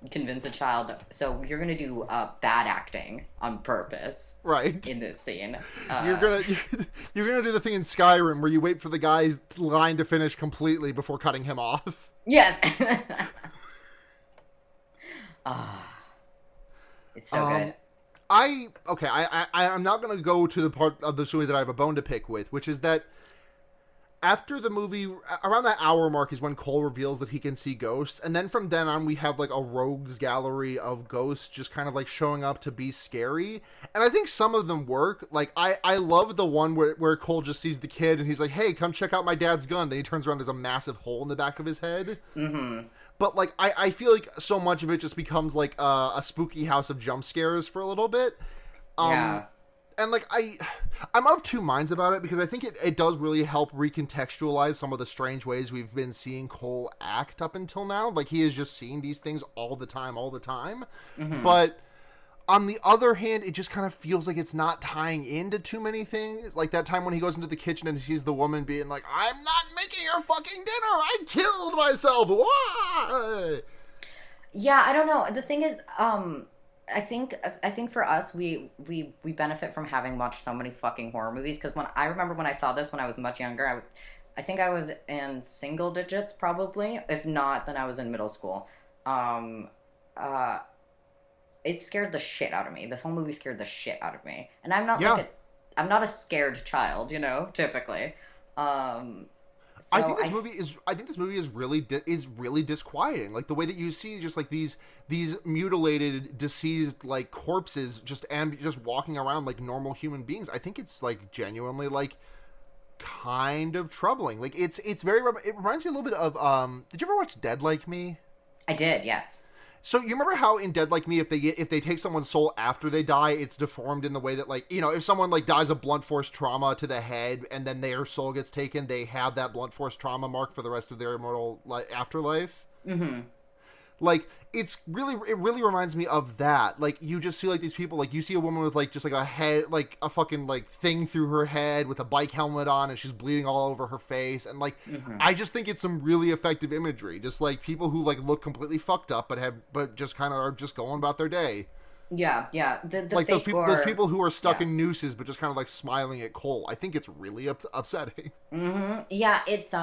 S2: convince a child, so you're gonna do bad acting on purpose,
S1: Right.
S2: in this scene.
S1: You're gonna do the thing in Skyrim where you wait for the guy's line to finish completely before cutting him off.
S2: Yes. It's so good.
S1: I'm not gonna go to the part of the story that I have a bone to pick with, which is that after the movie, around that hour mark is when Cole reveals that he can see ghosts, and then from then on we have like a rogues gallery of ghosts just kind of like showing up to be scary, and I think some of them work. Like I love the one where Cole just sees the kid and he's like, hey, come check out my dad's gun, then he turns around, there's a massive hole in the back of his head. But like I feel like so much of it just becomes like a spooky house of jump scares for a little bit.
S2: Yeah.
S1: And like I'm of two minds about it, because I think it does really help recontextualize some of the strange ways we've been seeing Cole act up until now. Like, he is just seeing these things all the time. But on the other hand, it just kind of feels like it's not tying into too many things. Like that time when he goes into the kitchen and sees the woman being like, I'm not making your fucking dinner, I killed myself, why?
S2: Yeah, I don't know. The thing is, I think for us, we benefit from having watched so many fucking horror movies, because I remember when I saw this when I was much younger, I think I was in single digits probably. If not, then I was in middle school. It scared the shit out of me. This whole movie scared the shit out of me, and I'm not I'm not a scared child, you know, typically. So
S1: I think this movie is really disquieting. Like the way that you see just like these mutilated, deceased like corpses just walking around like normal human beings. I think it's like genuinely like kind of troubling. Like it reminds me a little bit of did you ever watch Dead Like Me?
S2: I did, yes.
S1: So you remember how in Dead Like Me, if they take someone's soul after they die, it's deformed in the way that, like, you know, if someone like dies of blunt force trauma to the head and then their soul gets taken, they have that blunt force trauma mark for the rest of their immortal afterlife. Like, it really reminds me of that. Like, you just see like these people, like you see a woman with like just like a head, like a fucking like thing through her head with a bike helmet on, and she's bleeding all over her face, and like I just think it's some really effective imagery. Just like people who like look completely fucked up, but just kind of are just going about their day.
S2: Yeah. The
S1: like those people who are stuck
S2: yeah.
S1: in nooses, but just kind of like smiling at Cole. I think it's really upsetting.
S2: Yeah, it's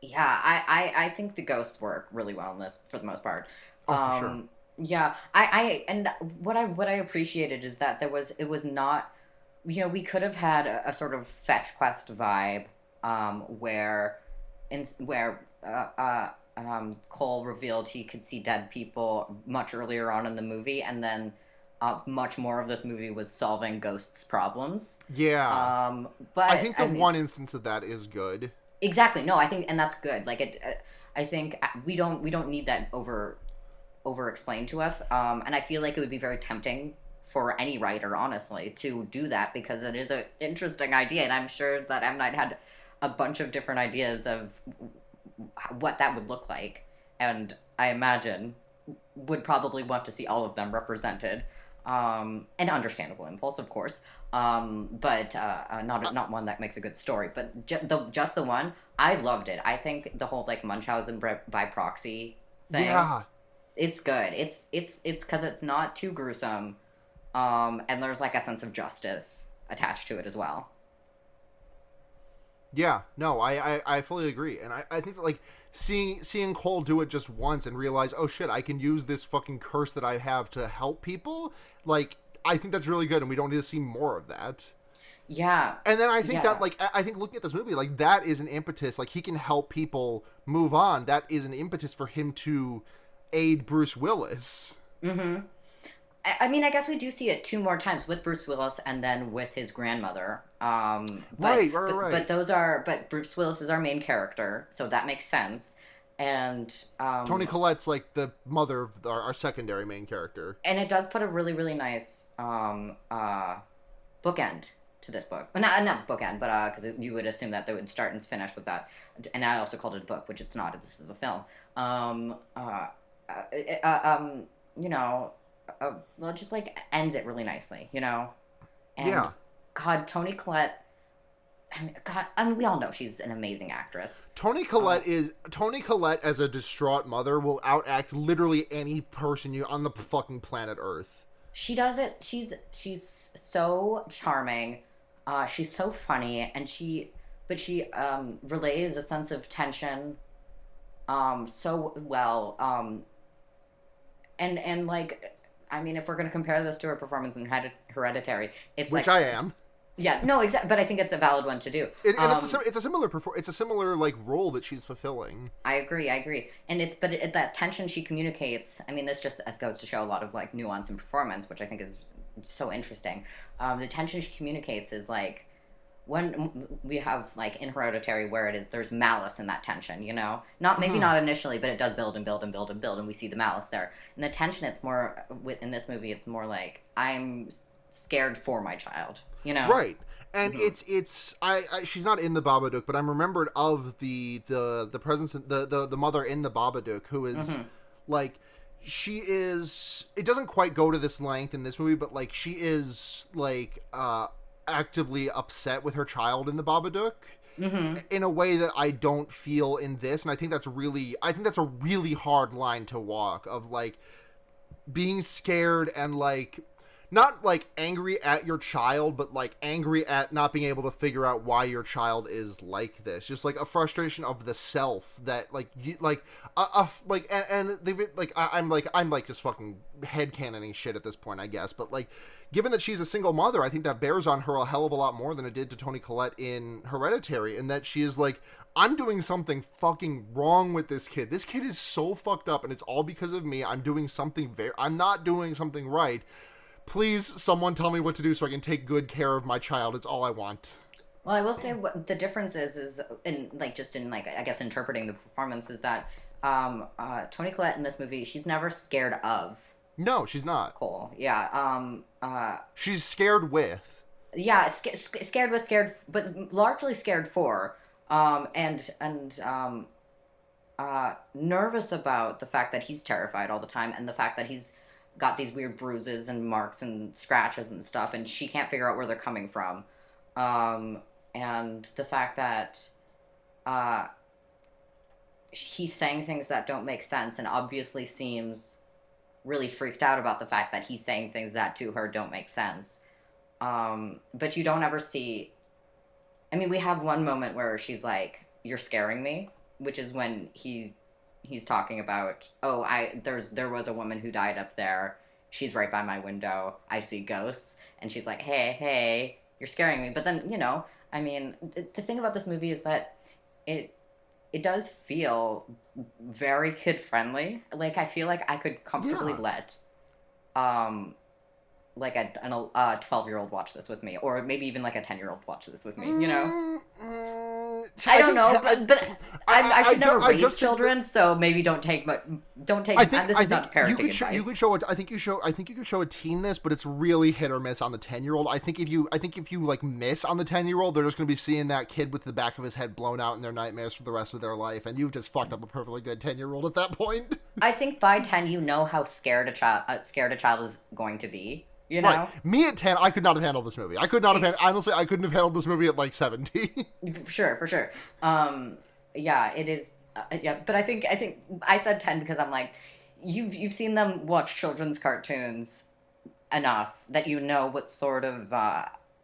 S2: Yeah, I think the ghosts work really well in this for the most part.
S1: Oh, for sure.
S2: Yeah, I and what I appreciated is that it was not, you know, we could have had a sort of fetch quest vibe, where Cole revealed he could see dead people much earlier on in the movie, and then much more of this movie was solving ghosts' problems.
S1: Yeah.
S2: But
S1: I think one instance of that is good.
S2: Exactly. No, I think, and that's good. Like I think we don't need that over explained to us. And I feel like it would be very tempting for any writer, honestly, to do that because it is an interesting idea, and I'm sure that M. Night had a bunch of different ideas of what that would look like, and I imagine would probably want to see all of them represented. An understandable impulse, of course, but not one that makes a good story. But just the one, I loved it. I think the whole like Munchausen by proxy thing.
S1: Yeah,
S2: it's good. It's because it's not too gruesome, and there's like a sense of justice attached to it as well.
S1: yeah, no, I fully agree, and I think that like seeing Cole do it just once and realize, oh shit, I can use this fucking curse that I have to help people. Like, I think that's really good, and we don't need to see more of that.
S2: Yeah.
S1: And then I think that, like, I think looking at this movie, like, that is an impetus. Like, he can help people move on. That is an impetus for him to aid Bruce Willis.
S2: Mm-hmm. I mean, I guess we do see it 2 more times with Bruce Willis and then with his grandmother.
S1: Right.
S2: But Bruce Willis is our main character, so that makes sense. And
S1: Toni Collette's like the mother of our secondary main character.
S2: And it does put a really, really nice bookend to this book. Well, not bookend, but because you would assume that they would start and finish with that. And I also called it a book, which it's not. This is a film. You know, well, it just like ends it really nicely, you know. And
S1: yeah.
S2: God, Toni Collette. I mean, we all know she's an amazing actress.
S1: Toni Collette as a distraught mother will outact literally any person on the fucking planet Earth.
S2: She does it. She's so charming. She's so funny, and she relays a sense of tension so well. And like, I mean, if we're gonna compare this to her performance in Hereditary, it's
S1: which
S2: like,
S1: I am.
S2: Yeah, no, exactly. But I think it's a valid one to do.
S1: It's a similar like role that she's fulfilling.
S2: I agree, and that tension she communicates. I mean, this just goes to show a lot of like nuance in performance, which I think is so interesting. The tension she communicates is like when we have like in Hereditary where there's malice in that tension, you know, not initially, but it does build and build and build and build, and we see the malice there. And the tension, it's more in this movie, it's more like I'm scared for my child, you know,
S1: right? And it's she's not in the Babadook, but I'm remembered of the presence, the mother in the Babadook, who is like, she is, it doesn't quite go to this length in this movie, but like she is like actively upset with her child in the Babadook in a way that I don't feel in this. And I think that's a really hard line to walk, of like being scared and like not like angry at your child, but like angry at not being able to figure out why your child is like this. Just like a frustration of the self that like you like and they've like I'm like just fucking headcanoning shit at this point, I guess. But like, given that she's a single mother, I think that bears on her a hell of a lot more than it did to Toni Collette in Hereditary, in that she is like, I'm doing something fucking wrong with this kid. This kid is so fucked up, and it's all because of me. I'm not doing something right. Please, someone tell me what to do so I can take good care of my child. It's all I want.
S2: Well, I will say what the difference is in like, just in like, I guess, interpreting the performance, is that Toni Collette in this movie, she's never scared of.
S1: No, she's not.
S2: Cole. Yeah.
S1: She's scared with.
S2: Yeah, scared with, scared, but largely scared for. And nervous about the fact that he's terrified all the time, and the fact that he's got these weird bruises and marks and scratches and stuff, and she can't figure out where they're coming from. And the fact that he's saying things that don't make sense, and obviously seems really freaked out about the fact that he's saying things that to her don't make sense. But you don't ever see... I mean, we have one moment where she's like, "You're scaring me," which is when he's talking about, there was a woman who died up there. She's right by my window. I see ghosts. And she's like, hey, you're scaring me. But then, you know, I mean, the thing about this movie is that it does feel very kid friendly. Like, I feel like I could comfortably let like a 12-year-old watch this with me, or maybe even like a 10-year-old watch this with me. You know, I don't know, but I should never raise children, so maybe don't take. This is not parenting advice.
S1: You could show it. I think you could show a teen this, but it's really hit or miss on the 10-year-old. I think if you like miss on the 10-year-old, they're just going to be seeing that kid with the back of his head blown out in their nightmares for the rest of their life, and you've just fucked up a perfectly good 10-year-old at that point.
S2: I think by 10, you know how scared a child is going to be. You know?
S1: Right. Me at 10, I could not have handled this movie. I couldn't have handled this movie at like 17.
S2: For sure. Yeah, it is. Yeah, but I think I said 10 because I'm like, you've seen them watch children's cartoons enough that you know what sort of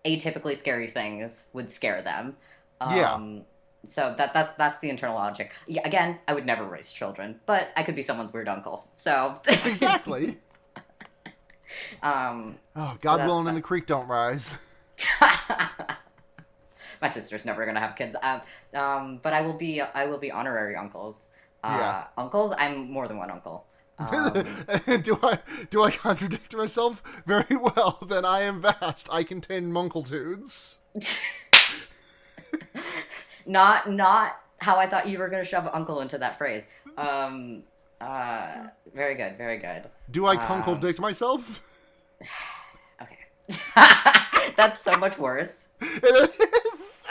S2: atypically scary things would scare them. So that's the internal logic. Yeah, again, I would never raise children, but I could be someone's weird uncle. So
S1: exactly. God willing, and the creek don't rise.
S2: My sister's never gonna have kids. But I will be honorary uncles. Uncles. I'm more than one uncle.
S1: Do I contradict myself? Very well. Then I am vast. I contain munkletudes.
S2: Not how I thought you were gonna shove uncle into that phrase. Very good.
S1: Do I contradict myself?
S2: Okay. That's so much worse.
S1: It is.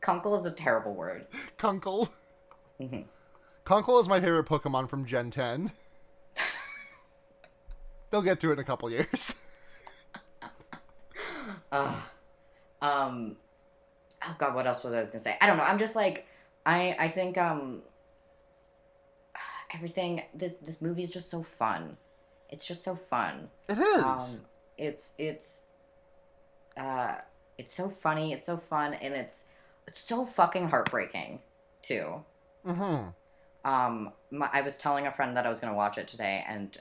S2: Kunkle is a terrible word.
S1: Kunkle. Mm-hmm. Kunkle is my favorite Pokemon from Gen 10. They'll get to it in a couple years.
S2: Oh God, what else was I gonna say? I don't know. I'm just like, I think everything. This movie is just so fun. It's just so fun.
S1: It is.
S2: It's so funny. It's so fun, and it's so fucking heartbreaking too.
S1: Mm-hmm.
S2: I was telling a friend that I was gonna watch it today, and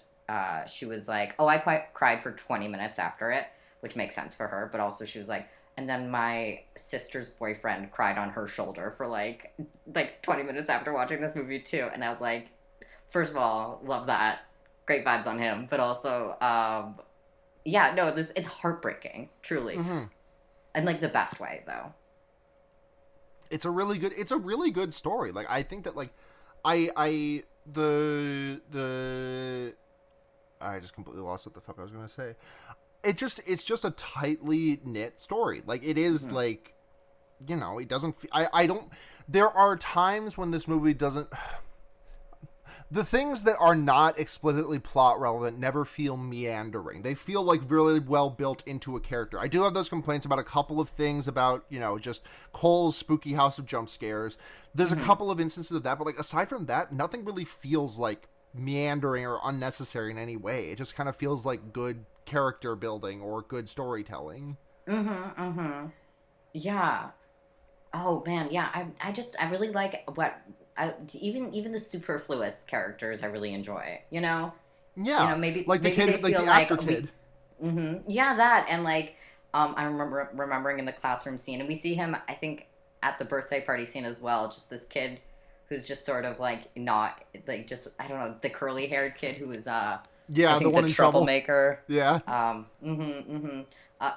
S2: she was like, "Oh, I cried for 20 minutes after it," which makes sense for her. But also, she was like, and then my sister's boyfriend cried on her shoulder for like 20 minutes after watching this movie too. And I was like, first of all, love that. Great vibes on him. But also, it's heartbreaking, truly.
S1: Mm-hmm.
S2: In like the best way, though.
S1: It's a really good story. Like, I think that, like, I just completely lost what the fuck I was going to say. It's just a tightly knit story. Like, it is, mm-hmm. Like, you know, it doesn't... I don't... There are times when this movie doesn't... The things that are not explicitly plot relevant never feel meandering. They feel like really well built into a character. I do have those complaints about a couple of things about, you know, just Cole's spooky house of jump scares. There's a couple of instances of that, but like aside from that, nothing really feels like meandering or unnecessary in any way. It just kind of feels like good character building or good storytelling.
S2: Yeah. Oh man, yeah. I really like what even the superfluous characters I really enjoy. You know.
S1: Yeah.
S2: You know, maybe
S1: like the kid, like the actor kid.
S2: Yeah, that, and like I remember remembering in the classroom scene, and we see him, I think, at the birthday party scene as well. Just this kid who's just sort of like not like just I don't know, the curly haired kid who was I think
S1: the one in
S2: troublemaker.
S1: Yeah.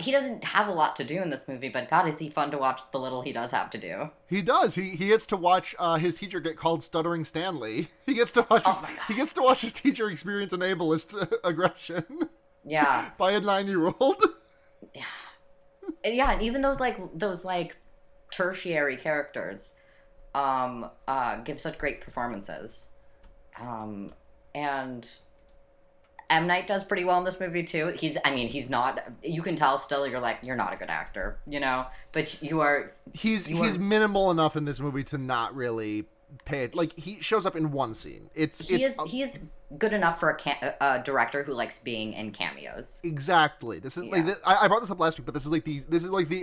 S2: He doesn't have a lot to do in this movie, but God, is he fun to watch the little he does have to do.
S1: He does. He gets to watch his teacher get called Stuttering Stanley. He gets to watch his teacher experience an ableist aggression.
S2: Yeah.
S1: By a 9-year-old.
S2: Yeah. Yeah, and even those tertiary characters give such great performances. And M. Night does pretty well in this movie too. He's not, you can tell still, you're not a good actor, you know, but you are.
S1: He's minimal enough in this movie to not really pay it. Like, he shows up in one scene. He is good enough for a director who likes being in cameos. Exactly. This is I brought this up last week, but this is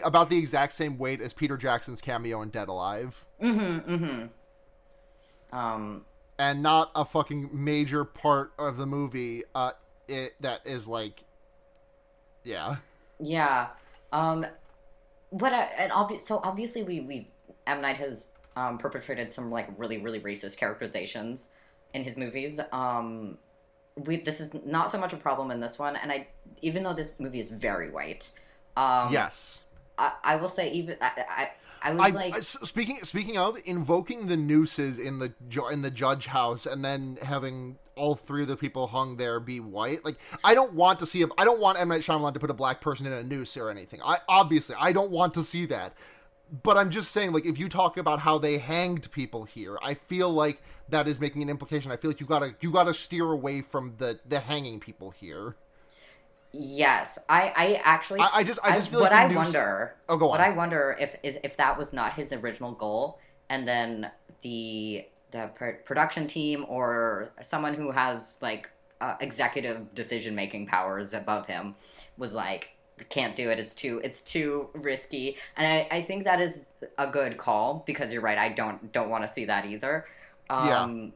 S1: about the exact same weight as Peter Jackson's cameo in Dead Alive. And not a fucking major part of the movie. That is like, yeah.
S2: Yeah. Obviously we M. Night has perpetrated some like really really racist characterizations in his movies. this is not so much a problem in this one, and even though this movie is very white,
S1: yes.
S2: I will say even I was like
S1: speaking of invoking the nooses in the judge house and then having all three of the people hung there be white. Like, I don't want M. Night Shyamalan to put a black person in a noose or anything. I don't want to see that. But I'm just saying, like, if you talk about how they hanged people here, I feel like that is making an implication. I feel like you gotta steer away from the hanging people here.
S2: Yes, I actually
S1: I just feel
S2: what
S1: like
S2: I wonder.
S1: Oh, go on.
S2: What I wonder if that was not his original goal, and then the production team or someone who has like executive decision making powers above him was like, can't do it. It's too risky, and I think that is a good call because you're right. I don't want to see that either.
S1: Yeah.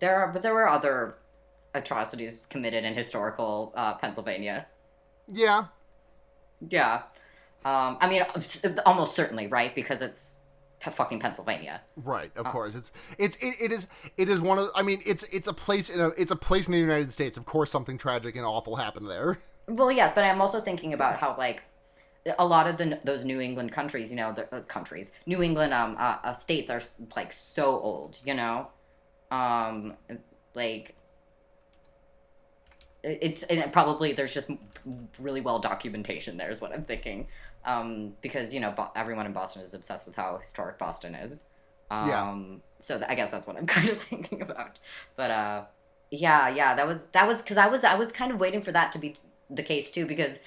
S2: There were other atrocities committed in historical Pennsylvania.
S1: Yeah.
S2: Yeah. I mean, almost certainly, right? Because it's fucking Pennsylvania.
S1: Right, of course. It is one of. I mean, it's a place in the United States. Of course, something tragic and awful happened there.
S2: Well, yes, but I'm also thinking about how like a lot of those New England countries, the New England states are like so old, like. And probably there's just really well documentation there is what I'm thinking, because everyone in Boston is obsessed with how historic Boston is. So I guess that's what I'm kind of thinking about. But yeah, that was because I was kind of waiting for that to be the case too, because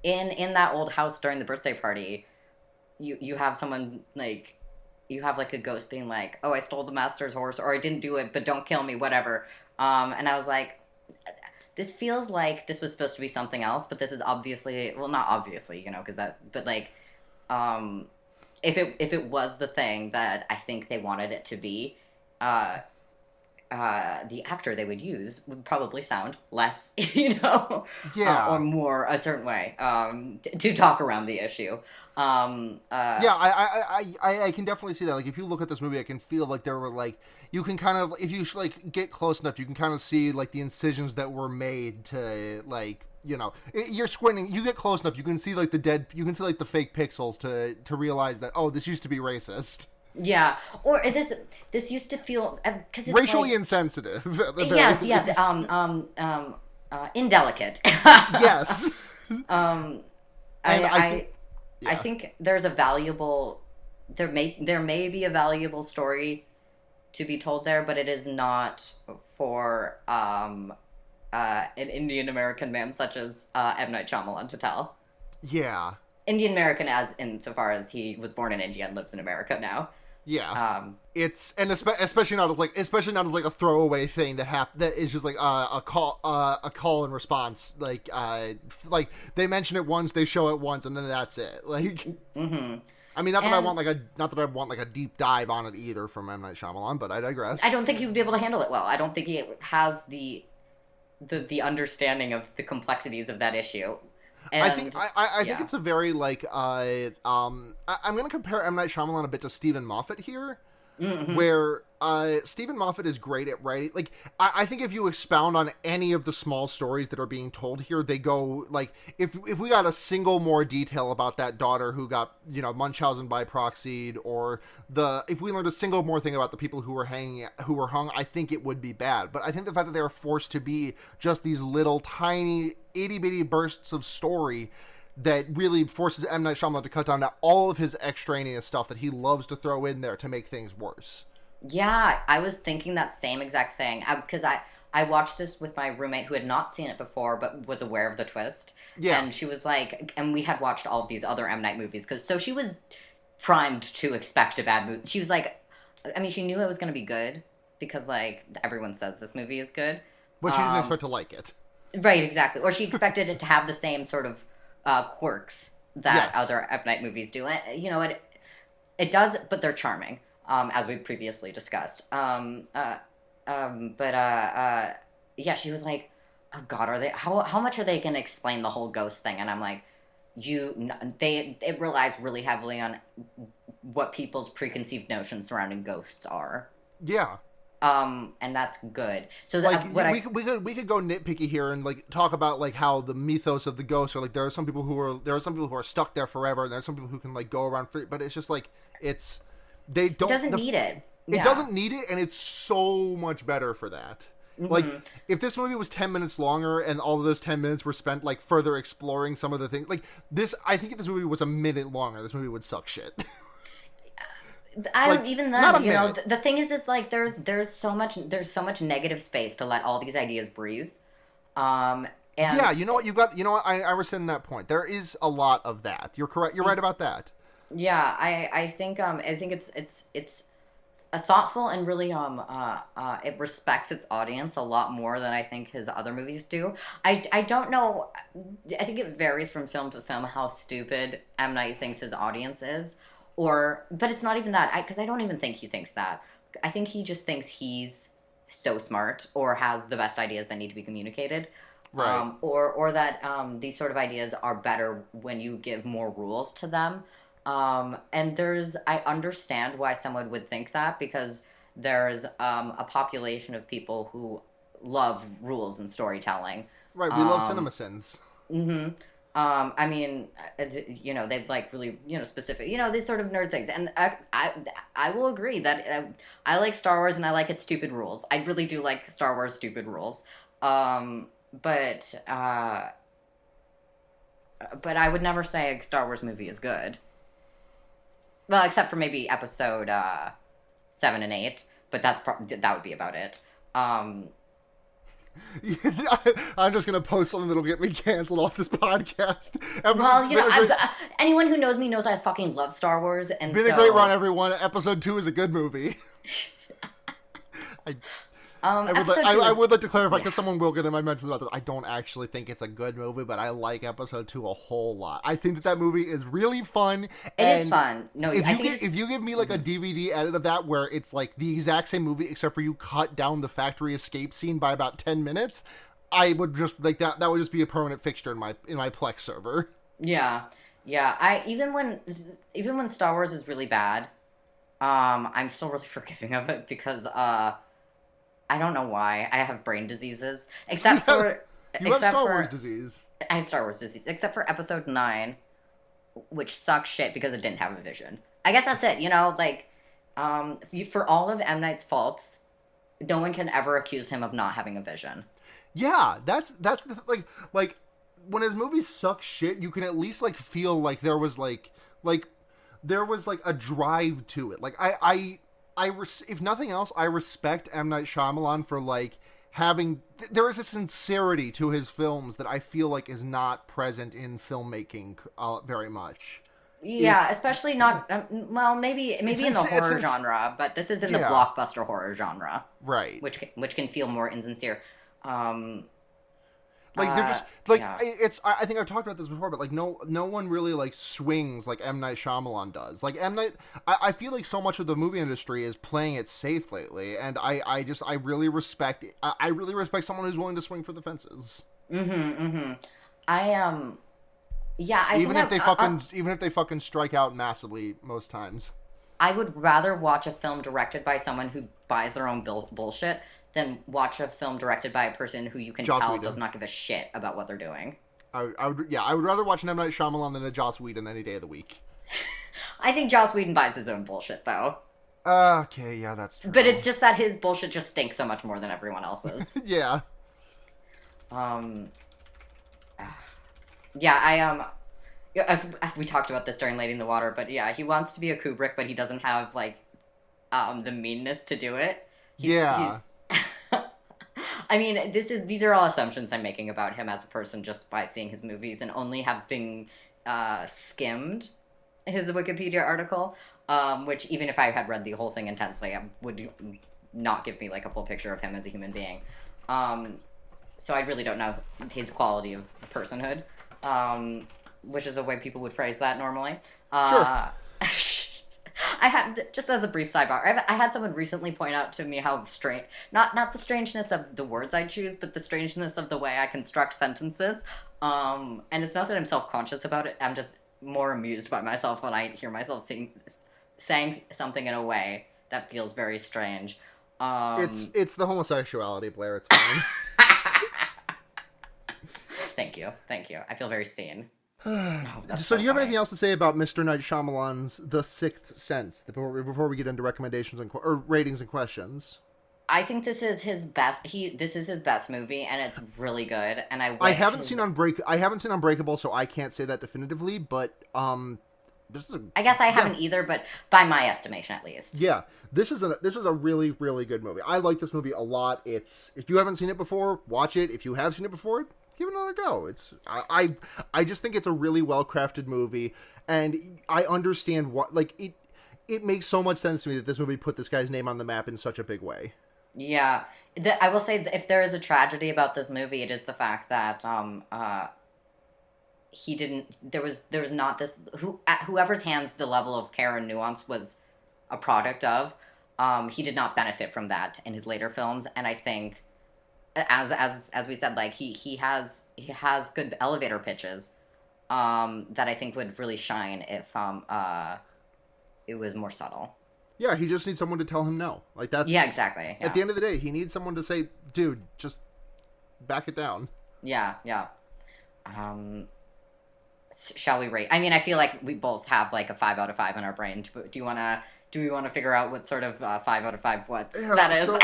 S2: in that old house during the birthday party, you have someone like. You have like a ghost being like, "Oh, I stole the master's horse," or "I didn't do it, but don't kill me," whatever. And I was like, this feels like this was supposed to be something else, but this is obviously, well, not obviously, because but like, if it was the thing that I think they wanted it to be, the actor they would use would probably sound less, or more a certain way, to talk around the issue.
S1: I can definitely see that. Like, if you look at this movie, I can feel like there were like, you can kind of, if you like get close enough, you can kind of see like the incisions that were made to like, you're squinting, you get close enough, you can see like you can see like the fake pixels to realize that, oh, this used to be racist.
S2: Yeah, or this used to feel because it's
S1: racially
S2: like,
S1: insensitive.
S2: Yes, indelicate.
S1: Yes.
S2: I think there's a valuable there may be a valuable story to be told there, but it is not for an Indian American man such as M. Night Shyamalan to tell.
S1: Yeah.
S2: Indian American as insofar as he was born in India and lives in America now.
S1: Yeah. It's especially not as like a throwaway thing that is just like a call and response, like they mention it once, they show it once, and then that's it. Like,
S2: mm-hmm.
S1: I mean, not that I want like a deep dive on it either from M. Night Shyamalan, but I digress.
S2: I don't think he would be able to handle it well. I don't think he has the understanding of the complexities of that issue. And,
S1: I think it's a very like I'm gonna compare M. Night Shyamalan a bit to Stephen Moffat here,
S2: mm-hmm.
S1: where Stephen Moffat is great at writing. Like, I think if you expound on any of the small stories that are being told here, they go like, if we got a single more detail about that daughter who got Munchausen by proxied, or if we learned a single more thing about the people who were hung, I think it would be bad. But I think the fact that they were forced to be just these little tiny itty bitty bursts of story that really forces M. Night Shyamalan to cut down to all of his extraneous stuff that he loves to throw in there to make things worse.
S2: Yeah, I was thinking that same exact thing. Because I watched this with my roommate who had not seen it before but was aware of the twist.
S1: Yeah.
S2: And she was like, and we had watched all of these other M. Night movies. So she was primed to expect a bad movie. She was like, I mean, she knew it was going to be good because, like, everyone says this movie is good.
S1: But she didn't expect to like it.
S2: Right, exactly. Or she expected it to have the same sort of quirks that other M. Night movies do. And, it does, but they're charming, as we previously discussed. Yeah, she was like, oh God, are they, how much are they going to explain the whole ghost thing? And I'm like, it relies really heavily on what people's preconceived notions surrounding ghosts are.
S1: Yeah.
S2: And that's good. So
S1: Like
S2: what
S1: we could go nitpicky here and like talk about like how the mythos of the ghost, or like there are some people who are stuck there forever, and there are some people who can like go around free. But it's just like they don't.
S2: it doesn't need it.
S1: It
S2: Yeah.
S1: doesn't need it, and it's so much better for that. Like, if this movie was 10 minutes longer and all of those 10 minutes were spent, like, further exploring some of the things, like, I think if this movie was a minute longer, this movie would suck shit.
S2: I
S1: Like,
S2: don't even
S1: not a
S2: then, you know,
S1: minute.
S2: the thing is like there's so much negative space to let all these ideas breathe. Um, and
S1: Yeah, you know what, I rescind that point. There is a lot of that. You're correct. You're right about that.
S2: yeah, I think it's a thoughtful and really it respects its audience a lot more than I think his other movies do. I don't know. I think it varies from film to film how stupid M. Night thinks his audience is, but it's not even that. Because I don't even think he thinks that. I think he just thinks he's so smart or has the best ideas that need to be communicated.
S1: Right.
S2: Or that these sort of ideas are better when you give more rules to them. And I understand why someone would think that, because there's a population of people who love rules and storytelling.
S1: Right, we love CinemaSins.
S2: I mean, you know, they've like really, you know, specific, you know, these sort of nerd things. And I will agree that I like Star Wars and I like its stupid rules. I really do like Star Wars stupid rules. But I would never say a Star Wars movie is good. Well, except for maybe episode 7 and 8, but that would be about it.
S1: I'm just gonna post something that'll get me canceled off this podcast.
S2: Well, you know, anyone who knows me knows I fucking love Star Wars, and
S1: been a great run, everyone. Episode 2 is a good movie. I would like to clarify, because someone will get in my mentions about this. I don't actually think it's a good movie, but I like episode 2 a whole lot. I think that movie is really fun.
S2: It is fun. No,
S1: if you give me like a DVD edit of that where it's like the exact same movie except for you cut down the factory escape scene by about 10 minutes, I would just like that. That would just be a permanent fixture in my Plex server.
S2: Yeah. Even when Star Wars is really bad, I'm still really forgiving of it because I don't know why. I have brain diseases. Except for
S1: Star Wars disease.
S2: I have Star Wars disease. Except for episode 9, which sucks shit because it didn't have a vision. I guess that's it, you know? Like, for all of M. Night's faults, no one can ever accuse him of not having a vision.
S1: Yeah, that's the like when his movies suck shit, you can at least like feel like there was like a drive to it. Like if nothing else, I respect M. Night Shyamalan for like having there is a sincerity to his films that I feel like is not present in filmmaking very much.
S2: Yeah, especially not well, maybe in the horror genre, but this is in the blockbuster horror genre,
S1: right?
S2: Which can feel more insincere.
S1: Like they're just like I think I've talked about this before, but like no one really like swings like M. Night Shyamalan does. Like M. Night, I feel like so much of the movie industry is playing it safe lately, and I really respect someone who's willing to swing for the fences. Even if they fucking strike out massively most times.
S2: I would rather watch a film directed by someone who buys their own bullshit than watch a film directed by a person who you can tell does not give a shit about what they're doing.
S1: I would rather watch an M. Night Shyamalan than a Joss Whedon any day of the week.
S2: I think Joss Whedon buys his own bullshit, though.
S1: Okay, yeah, that's true.
S2: But it's just that his bullshit just stinks so much more than everyone else's.
S1: Yeah.
S2: We talked about this during Lady in the Water, but yeah, he wants to be a Kubrick, but he doesn't have, like, the meanness to do it.
S1: He's
S2: I mean, these are all assumptions I'm making about him as a person just by seeing his movies and only having skimmed his Wikipedia article, which even if I had read the whole thing intensely, would not give me like a full picture of him as a human being. So I really don't know his quality of personhood, which is a way people would phrase that normally.
S1: Sure.
S2: I had, just as a brief sidebar, I had someone recently point out to me how strange, not the strangeness of the words I choose, but the strangeness of the way I construct sentences. And it's not that I'm self-conscious about it, I'm just more amused by myself when I hear myself saying something in a way that feels very strange.
S1: It's the homosexuality, Blair. It's fine.
S2: Thank you. I feel very seen.
S1: So do you have anything else to say about Mr. Night Shyamalan's The Sixth Sense before we get into recommendations or ratings and questions?
S2: I think this is his best. This is his best movie, and it's really good. And I
S1: haven't seen Unbreakable, so I can't say that definitively. But
S2: I guess I haven't either, but by my estimation, at least.
S1: Yeah, this is a really, really good movie. I like this movie a lot. If you haven't seen it before, watch it. If you have seen it before, give it another go. I just think it's a really well crafted movie, and I understand what it makes so much sense to me that this movie put this guy's name on the map in such a big way.
S2: Yeah, I will say that if there is a tragedy about this movie, it is the fact that he didn't. There was not this whoever's hands the level of care and nuance was a product of. He did not benefit from that in his later films, and I think, as we said, like he has good elevator pitches, that I think would really shine if it was more subtle.
S1: Yeah, he just needs someone to tell him no. Like that's
S2: exactly. Yeah.
S1: At the end of the day, he needs someone to say, "Dude, just back it down."
S2: Yeah. Shall we rate? I mean, I feel like we both have like a 5 out of 5 in our brain. Do we want to figure out what sort of 5 out of 5 that is?
S1: So,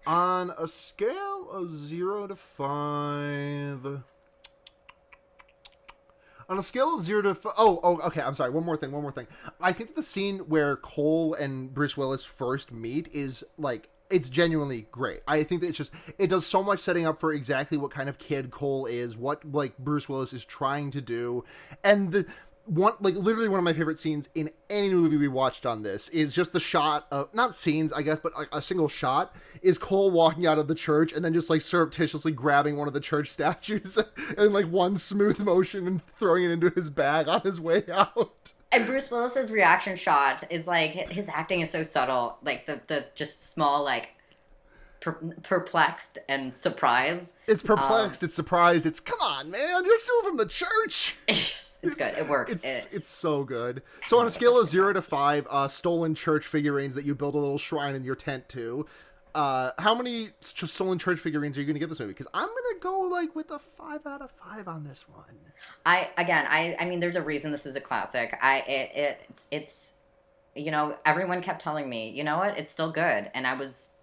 S1: on a scale of 0 to 5. On a scale of 0 to... okay, I'm sorry. One more thing. I think the scene where Cole and Bruce Willis first meet is, like, it's genuinely great. I think that it does so much setting up for exactly what kind of kid Cole is, what, like, Bruce Willis is trying to do. And literally one of my favorite scenes in any movie we watched on this is just the shot of, not scenes, I guess, but like a single shot is Cole walking out of the church and then just like surreptitiously grabbing one of the church statues in like one smooth motion and throwing it into his bag on his way out.
S2: And Bruce Willis's reaction shot is like, his acting is so subtle, like the just small like perplexed and surprised.
S1: It's perplexed, it's surprised, it's come on man, you're still from the church.
S2: It's good. It works.
S1: It's so good. So on a scale of 0 to 5, stolen church figurines that you build a little shrine in your tent to, how many stolen church figurines are you going to give this movie? Because I'm going to go like with a 5 out of 5 on this one.
S2: I mean, there's a reason this is a classic. It's everyone kept telling me, you know what, it's still good, and I was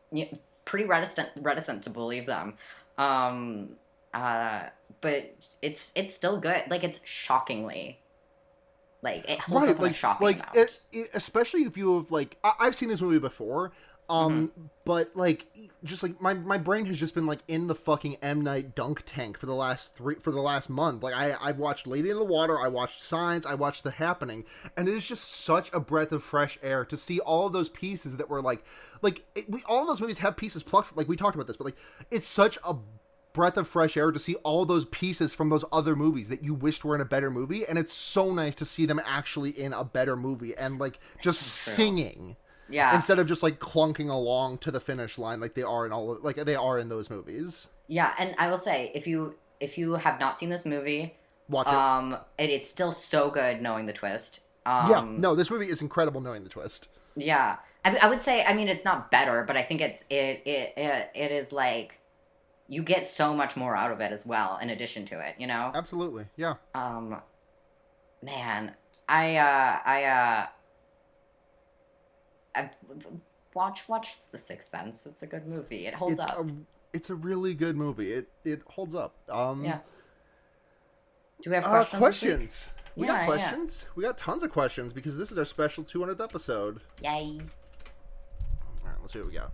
S2: pretty reticent to believe them. But it's still good. Like, it's shockingly, like, it holds up in a shocking amount.
S1: Especially if you have, like, I've seen this movie before, but, like, just, like, my brain has just been, like, in the fucking M. Night dunk tank for the last month. Like, I've watched Lady in the Water, I watched Signs, I watched The Happening, and it is just such a breath of fresh air to see all of those pieces that were, all of those movies have pieces plucked, like, we talked about this, but, like, it's such a breath of fresh air to see all those pieces from those other movies that you wished were in a better movie, and it's so nice to see them actually in a better movie and like just singing, instead of just like clunking along to the finish line like they are in those movies. Yeah,
S2: and I will say, if you have not seen this movie,
S1: watch it.
S2: It is still so good knowing the twist.
S1: This movie is incredible knowing the twist.
S2: Yeah, I would say, I mean, it's not better, but I think it is like, you get so much more out of it as well, in addition to it, you know?
S1: Absolutely, yeah.
S2: Man, I watch The Sixth Sense. It's a good movie. It holds up.
S1: It's a really good movie. It holds up.
S2: Yeah. Do we have questions?
S1: Questions. We got questions. Yeah. We got tons of questions because this is our special 200th episode.
S2: Yay.
S1: All right, let's see what we got.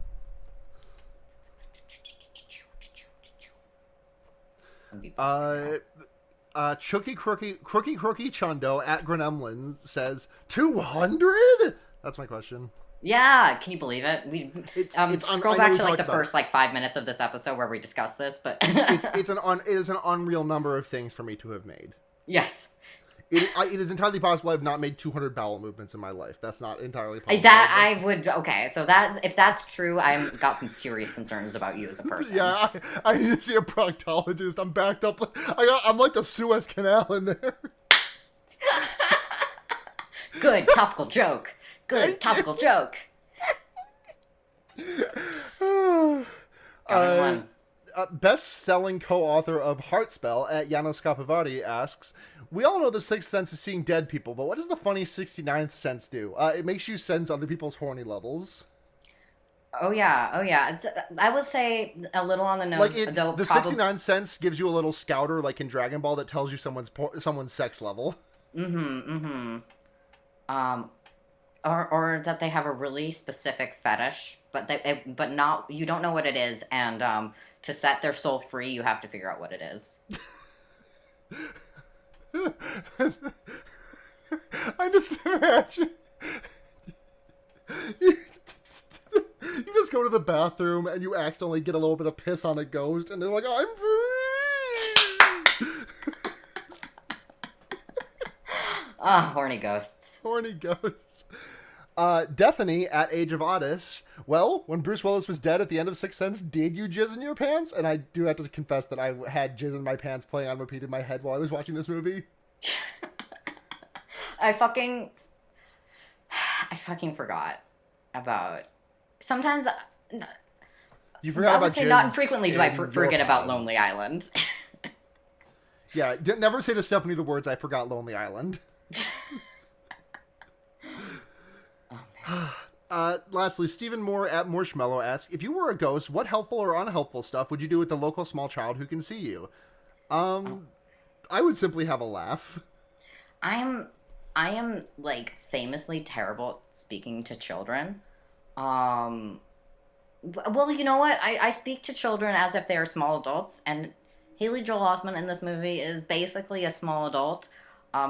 S1: Crookie Chundo at Grenemlin says 200. That's my question.
S2: Yeah, can you believe it? Scroll back to like the first like 5 minutes of this episode where we discussed this, but
S1: it is an unreal number of things for me to have made.
S2: Yes.
S1: It is entirely possible I have not made 200 bowel movements in my life. That's not entirely possible.
S2: So if that's true, I've got some serious concerns about you as a person.
S1: Yeah, I need to see a proctologist. I'm backed up. I'm like the Suez Canal in there.
S2: Good topical joke. Good topical joke. Got it
S1: uh,
S2: one.
S1: Best-selling co-author of Heartspell at Janos Kapivari asks, we all know the sixth sense is seeing dead people, but what does the funny 69th sense do? It makes you sense other people's horny levels.
S2: Oh yeah, oh yeah. I would say a little on the
S1: Like
S2: nose, though.
S1: the
S2: Probably.
S1: 69th sense gives you a little scouter like in Dragon Ball that tells you someone's sex level.
S2: Mm-hmm. Mm-hmm. Um, or that they have a really specific fetish, but not you don't know what it is, and to set their soul free, you have to figure out what it is.
S1: I just imagine you, you just go to the bathroom and you accidentally get a little bit of piss on a ghost, and they're like, "I'm free."
S2: Ah, horny ghosts.
S1: Horny ghosts. Dethany at Age of Oddish. Well, when Bruce Willis was dead at the end of Sixth Sense, did you jizz in your pants? And I do have to confess that I had jizz in my pants playing on repeat in my head while I was watching this movie.
S2: I fucking forgot about. Sometimes
S1: You forgot
S2: I
S1: about
S2: would say
S1: jizz
S2: not infrequently do I
S1: in your
S2: forget about
S1: pod.
S2: Lonely Island.
S1: Yeah, never say to Stephanie the words, I forgot Lonely Island. Lastly, Stephen Moore at Marshmallow asks, if you were a ghost, what helpful or unhelpful stuff would you do with the local small child who can see you? I would simply have a laugh.
S2: I am like famously terrible at speaking to children. Well, you know what? I speak to children as if they are small adults, and Haley Joel Osment in this movie is basically a small adult.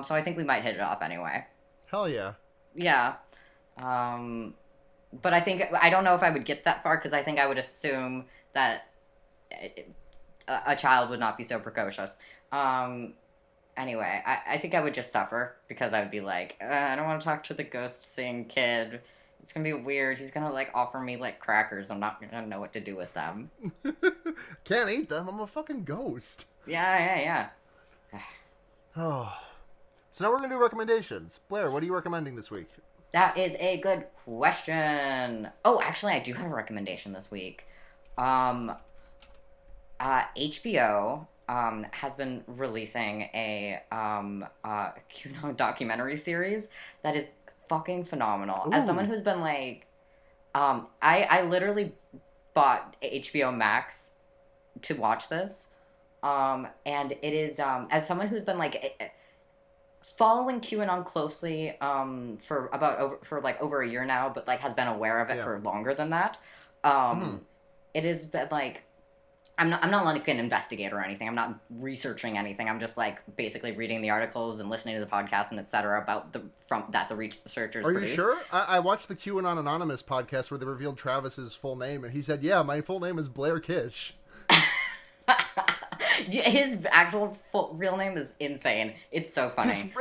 S2: So I think we might hit it off anyway.
S1: Hell yeah.
S2: Yeah. But I don't know if I would get that far because I think I would assume that a child would not be so precocious. Anyway, I think I would just suffer because I would be like, I don't want to talk to the ghost seeing kid. It's gonna be weird. He's gonna like offer me like crackers. I'm not gonna know what to do with them.
S1: Can't eat them. I'm a fucking ghost.
S2: Yeah.
S1: Oh. So now we're going to do recommendations. Blair, what are you recommending this week?
S2: That is a good question. Oh, actually, I do have a recommendation this week. HBO has been releasing a QAnon documentary series that is fucking phenomenal.
S1: Ooh.
S2: As someone who's been like, I literally bought HBO Max to watch this, and it is as someone who's been like following QAnon closely for over a year now, but like has been aware of it for longer than that. It has been like I'm not like an investigator or anything. I'm not researching anything. I'm just like basically reading the articles and listening to the podcasts and etc. about the researchers.
S1: Are you
S2: produce.
S1: sure? I watched the QAnon Anonymous podcast where they revealed Travis's full name, and he said, "Yeah, my full name is Blair Kish."
S2: His actual real name is insane. It's so funny.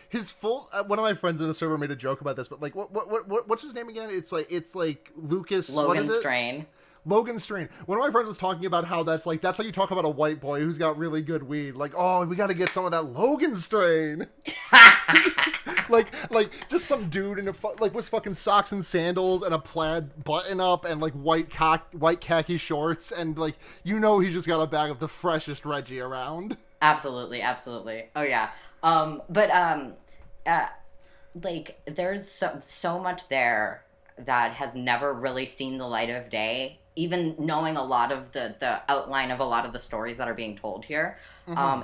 S1: His full. One of my friends in the server made a joke about this, but like, what's his name again? It's like Lucas
S2: Logan
S1: what is it?
S2: Strain.
S1: Logan Strain. One of my friends was talking about how that's how you talk about a white boy who's got really good weed. Like, oh, we got to get some of that Logan Strain. like just some dude in with fucking socks and sandals and a plaid button up and like white khaki shorts, and like he's just got a bag of the freshest Reggie around.
S2: Absolutely. Oh yeah. Like there's so much there that has never really seen the light of day, even knowing a lot of the outline of a lot of the stories that are being told here.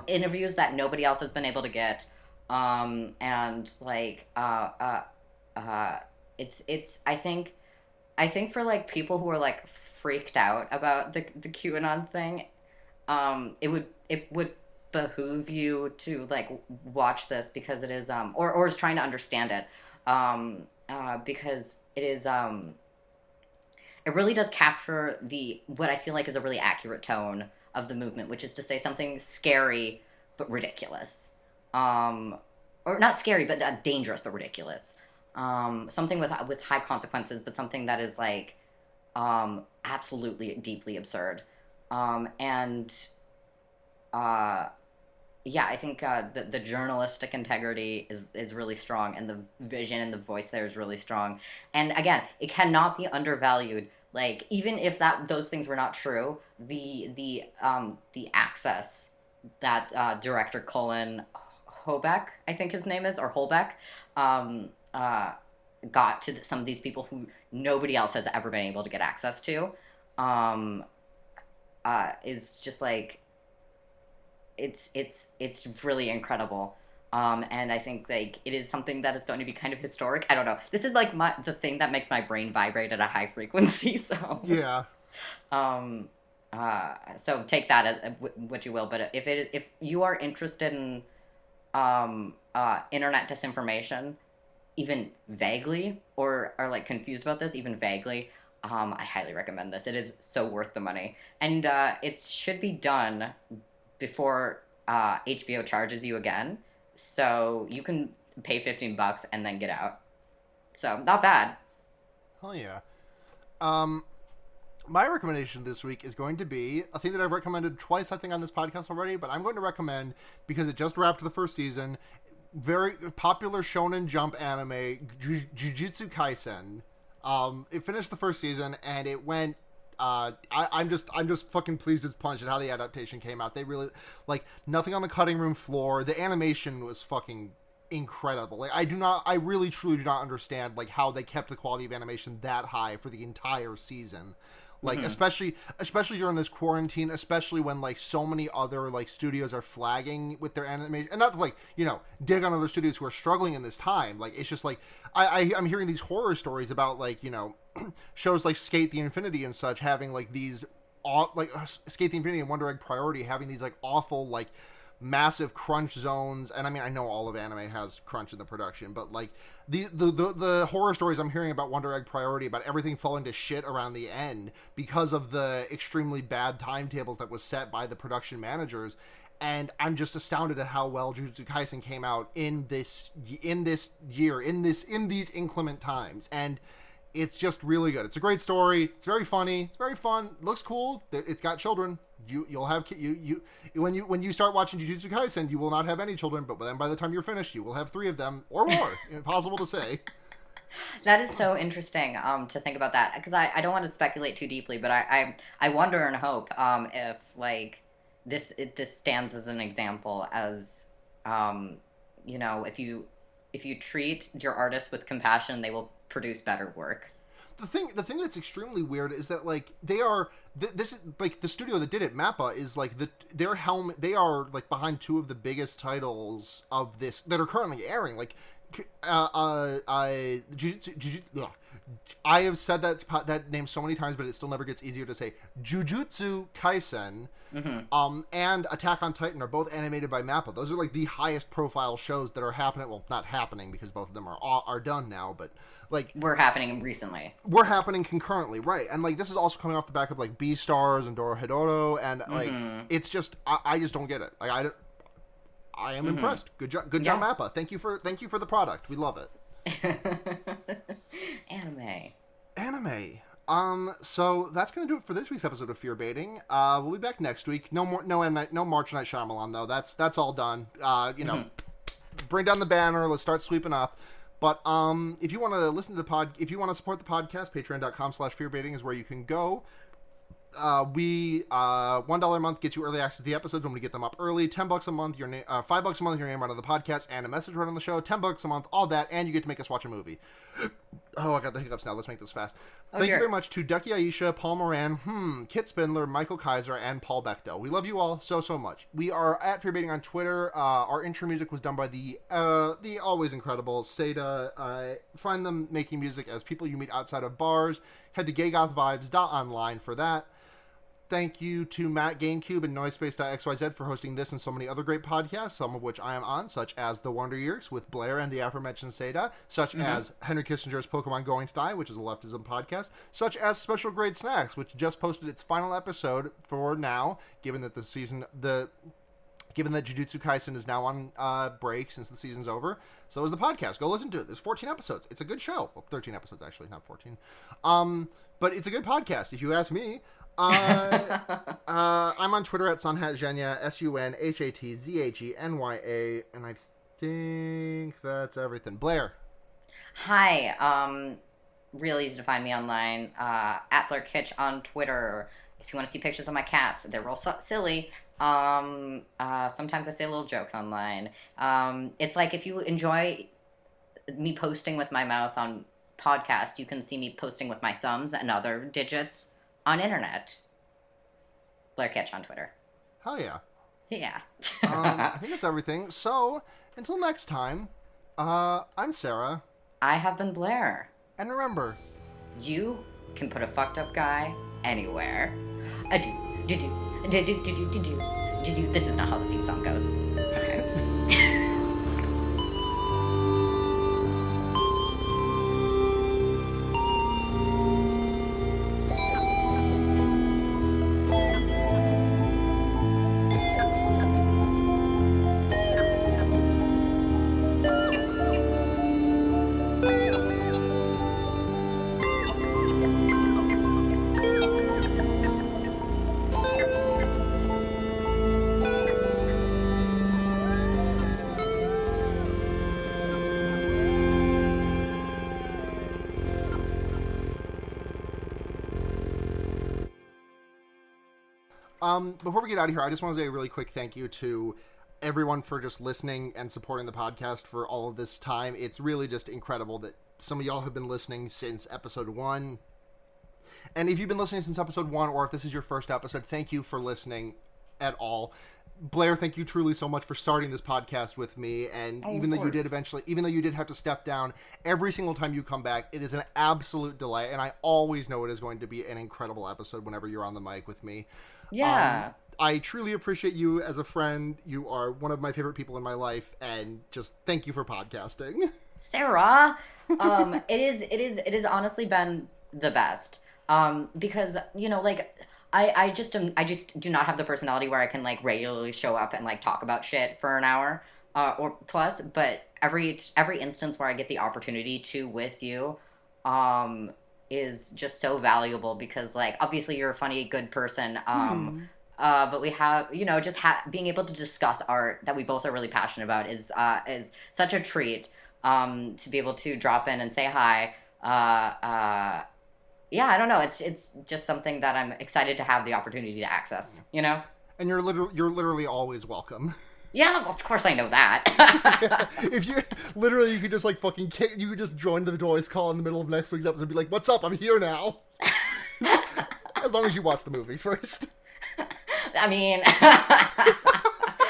S2: Interviews that nobody else has been able to get. And like it's I think for like people who are like freaked out about the QAnon thing, it would behoove you to like watch this because it is or is trying to understand it, because it is it really does capture what I feel like is a really accurate tone of the movement, which is to say something scary but ridiculous. Or not scary, but dangerous, but ridiculous. Something with high consequences, but something that is like absolutely deeply absurd. And yeah, I think the journalistic integrity is really strong, and the vision and the voice there is really strong. And again, it cannot be undervalued. Like, even if those things were not true, the access that director Colin Hobeck, I think his name is, or Holbeck, um, uh, got to some of these people who nobody else has ever been able to get access to, um, is just like it's really incredible. And I think like it is something that is going to be kind of historic. I don't know. This is like the thing that makes my brain vibrate at a high frequency. So
S1: Yeah.
S2: um, so take that as what you will. But if you are interested in internet disinformation, even vaguely, or are like confused about this, even vaguely, I highly recommend this. It is so worth the money, and it should be done before HBO charges you again, so you can pay $15 and then get out. So not bad.
S1: Oh yeah. My recommendation this week is going to be a thing that I've recommended twice, I think, on this podcast already, but I'm going to recommend because it just wrapped the first season. Very popular Shonen Jump anime, Jujustu Kaisen. It finished the first season and it went. I'm just fucking pleased as punch at how the adaptation came out. They really like nothing on the cutting room floor. The animation was fucking incredible. Like I really truly do not understand like how they kept the quality of animation that high for the entire season. Like especially during this quarantine, especially when like so many other like studios are flagging with their animation, and not to, like, you know, dig on other studios who are struggling in this time. Like it's just like I'm hearing these horror stories about like, you know, shows like Skate the Infinity and such having like these like Skate the Infinity and Wonder Egg Priority having these like awful like massive crunch zones. And I mean, I know all of anime has crunch in the production, but like the horror stories I'm hearing about Wonder Egg Priority, about everything falling to shit around the end because of the extremely bad timetables that was set by the production managers. And I'm just astounded at how well Jujutsu Kaisen came out in this year, in these inclement times. And it's just really good. It's a great story. It's very funny. It's very fun. It looks cool. It's got children. You'll have when you start watching Jujutsu Kaisen, you will not have any children. But then by the time you're finished, you will have 3 of them or more. Impossible to say.
S2: That is so interesting to think about that, because I don't want to speculate too deeply, but I wonder and hope if like this stands as an example, as you know, if you treat your artists with compassion, they will produce better work.
S1: The thing that's extremely weird is that like they are this is like the studio that did it, Mappa, is like their helmet. They are like behind 2 of the biggest titles of this that are currently airing. Like I have said that name so many times, but it still never gets easier to say. Jujutsu Kaisen, and Attack on Titan are both animated by Mappa. Those are like the highest profile shows that are happening. Well, not happening because both of them are done now, but like
S2: we're happening recently.
S1: We're happening concurrently, right? And like this is also coming off the back of like Beastars and Dorohedoro, and like it's just I just don't get it. Like I am impressed. Good job, Mappa. Thank you for the product. We love it. Anime. So that's gonna do it for this week's episode of Fear Baiting. We'll be back next week. No March Night Shyamalan though. That's all done. You know, bring down the banner. Let's start sweeping up. But if you want to listen to if you want to support the podcast, patreon.com/fearbaiting is where you can go. We $1 a month gets you early access to the episodes when we get them up early. $10 a month, your name, $5 a month, your name right on the podcast and a message right on the show. $10 a month, all that, and you get to make us watch a movie. Oh, I got the hiccups now. Let's make this fast. Thank you very much to Ducky Aisha, Paul Moran, Kit Spindler, Michael Kaiser, and Paul Bechtel. We love you all so much. We are at Fear Baiting on Twitter. Our intro music was done by the always incredible Seda. Find them making music as people you meet outside of bars. Head to gaygothvibes.online for that. Thank you to Matt GameCube and Noisepace.xyz for hosting this and so many other great podcasts, some of which I am on, such as The Wonder Years with Blair and the aforementioned Seda, such as Henry Kissinger's Pokemon Going to Die, which is a leftism podcast, such as Special Grade Snacks, which just posted its final episode for now, given that given that Jujutsu Kaisen is now on break since the season's over. So is the podcast. Go listen to it. There's 14 episodes. It's a good show. Well, 13 episodes, actually, not 14. But it's a good podcast, if you ask me. I'm on Twitter at Sunhatzhenya, SUNHATZHENYA, and I think that's everything. Blair.
S2: Hi. Real easy to find me online. At Blair Kitsch on Twitter. If you want to see pictures of my cats, they're real silly. Sometimes I say little jokes online. It's like if you enjoy me posting with my mouth on podcast, you can see me posting with my thumbs and other digits on internet. Blair Kitsch on Twitter.
S1: Hell yeah.
S2: Yeah.
S1: I think that's everything. So, until next time, I'm Sarah.
S2: I have been Blair.
S1: And remember,
S2: you can put a fucked up guy anywhere. This is not how the theme song goes. Okay.
S1: Before we get out of here, I just want to say a really quick thank you to everyone for just listening and supporting the podcast for all of this time. It's really just incredible that some of y'all have been listening since episode 1. And if you've been listening since episode 1, or if this is your first episode, thank you for listening at all. Blair, thank you truly so much for starting this podcast with me. And even though you did have to step down, every single time you come back, it is an absolute delight. And I always know it is going to be an incredible episode whenever you're on the mic with me.
S2: Yeah.
S1: I truly appreciate you as a friend. You are one of my favorite people in my life, and just thank you for podcasting.
S2: Sarah, it is honestly been the best. Because, you know, like, I just do not have the personality where I can, like, regularly show up and, like, talk about shit for an hour or plus, but every instance where I get the opportunity to with you is just so valuable because, like, obviously you're a funny, good person, but we have, you know, just being able to discuss art that we both are really passionate about is such a treat, to be able to drop in and say hi. Yeah, I don't know. It's just something that I'm excited to have the opportunity to access, you know?
S1: And you're literally always welcome.
S2: Yeah, of course I know that.
S1: If you could just like you could just join the voice call in the middle of next week's episode and be like, "What's up? I'm here now." As long as you watch the movie first.
S2: I mean,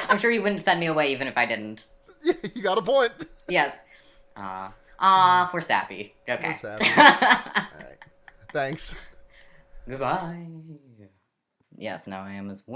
S2: I'm sure you wouldn't send me away even if I didn't.
S1: Yeah, you got a point.
S2: Yes. We're sappy. Okay.
S1: We're sappy. All right. Thanks.
S2: Goodbye. Yes, now I am as well.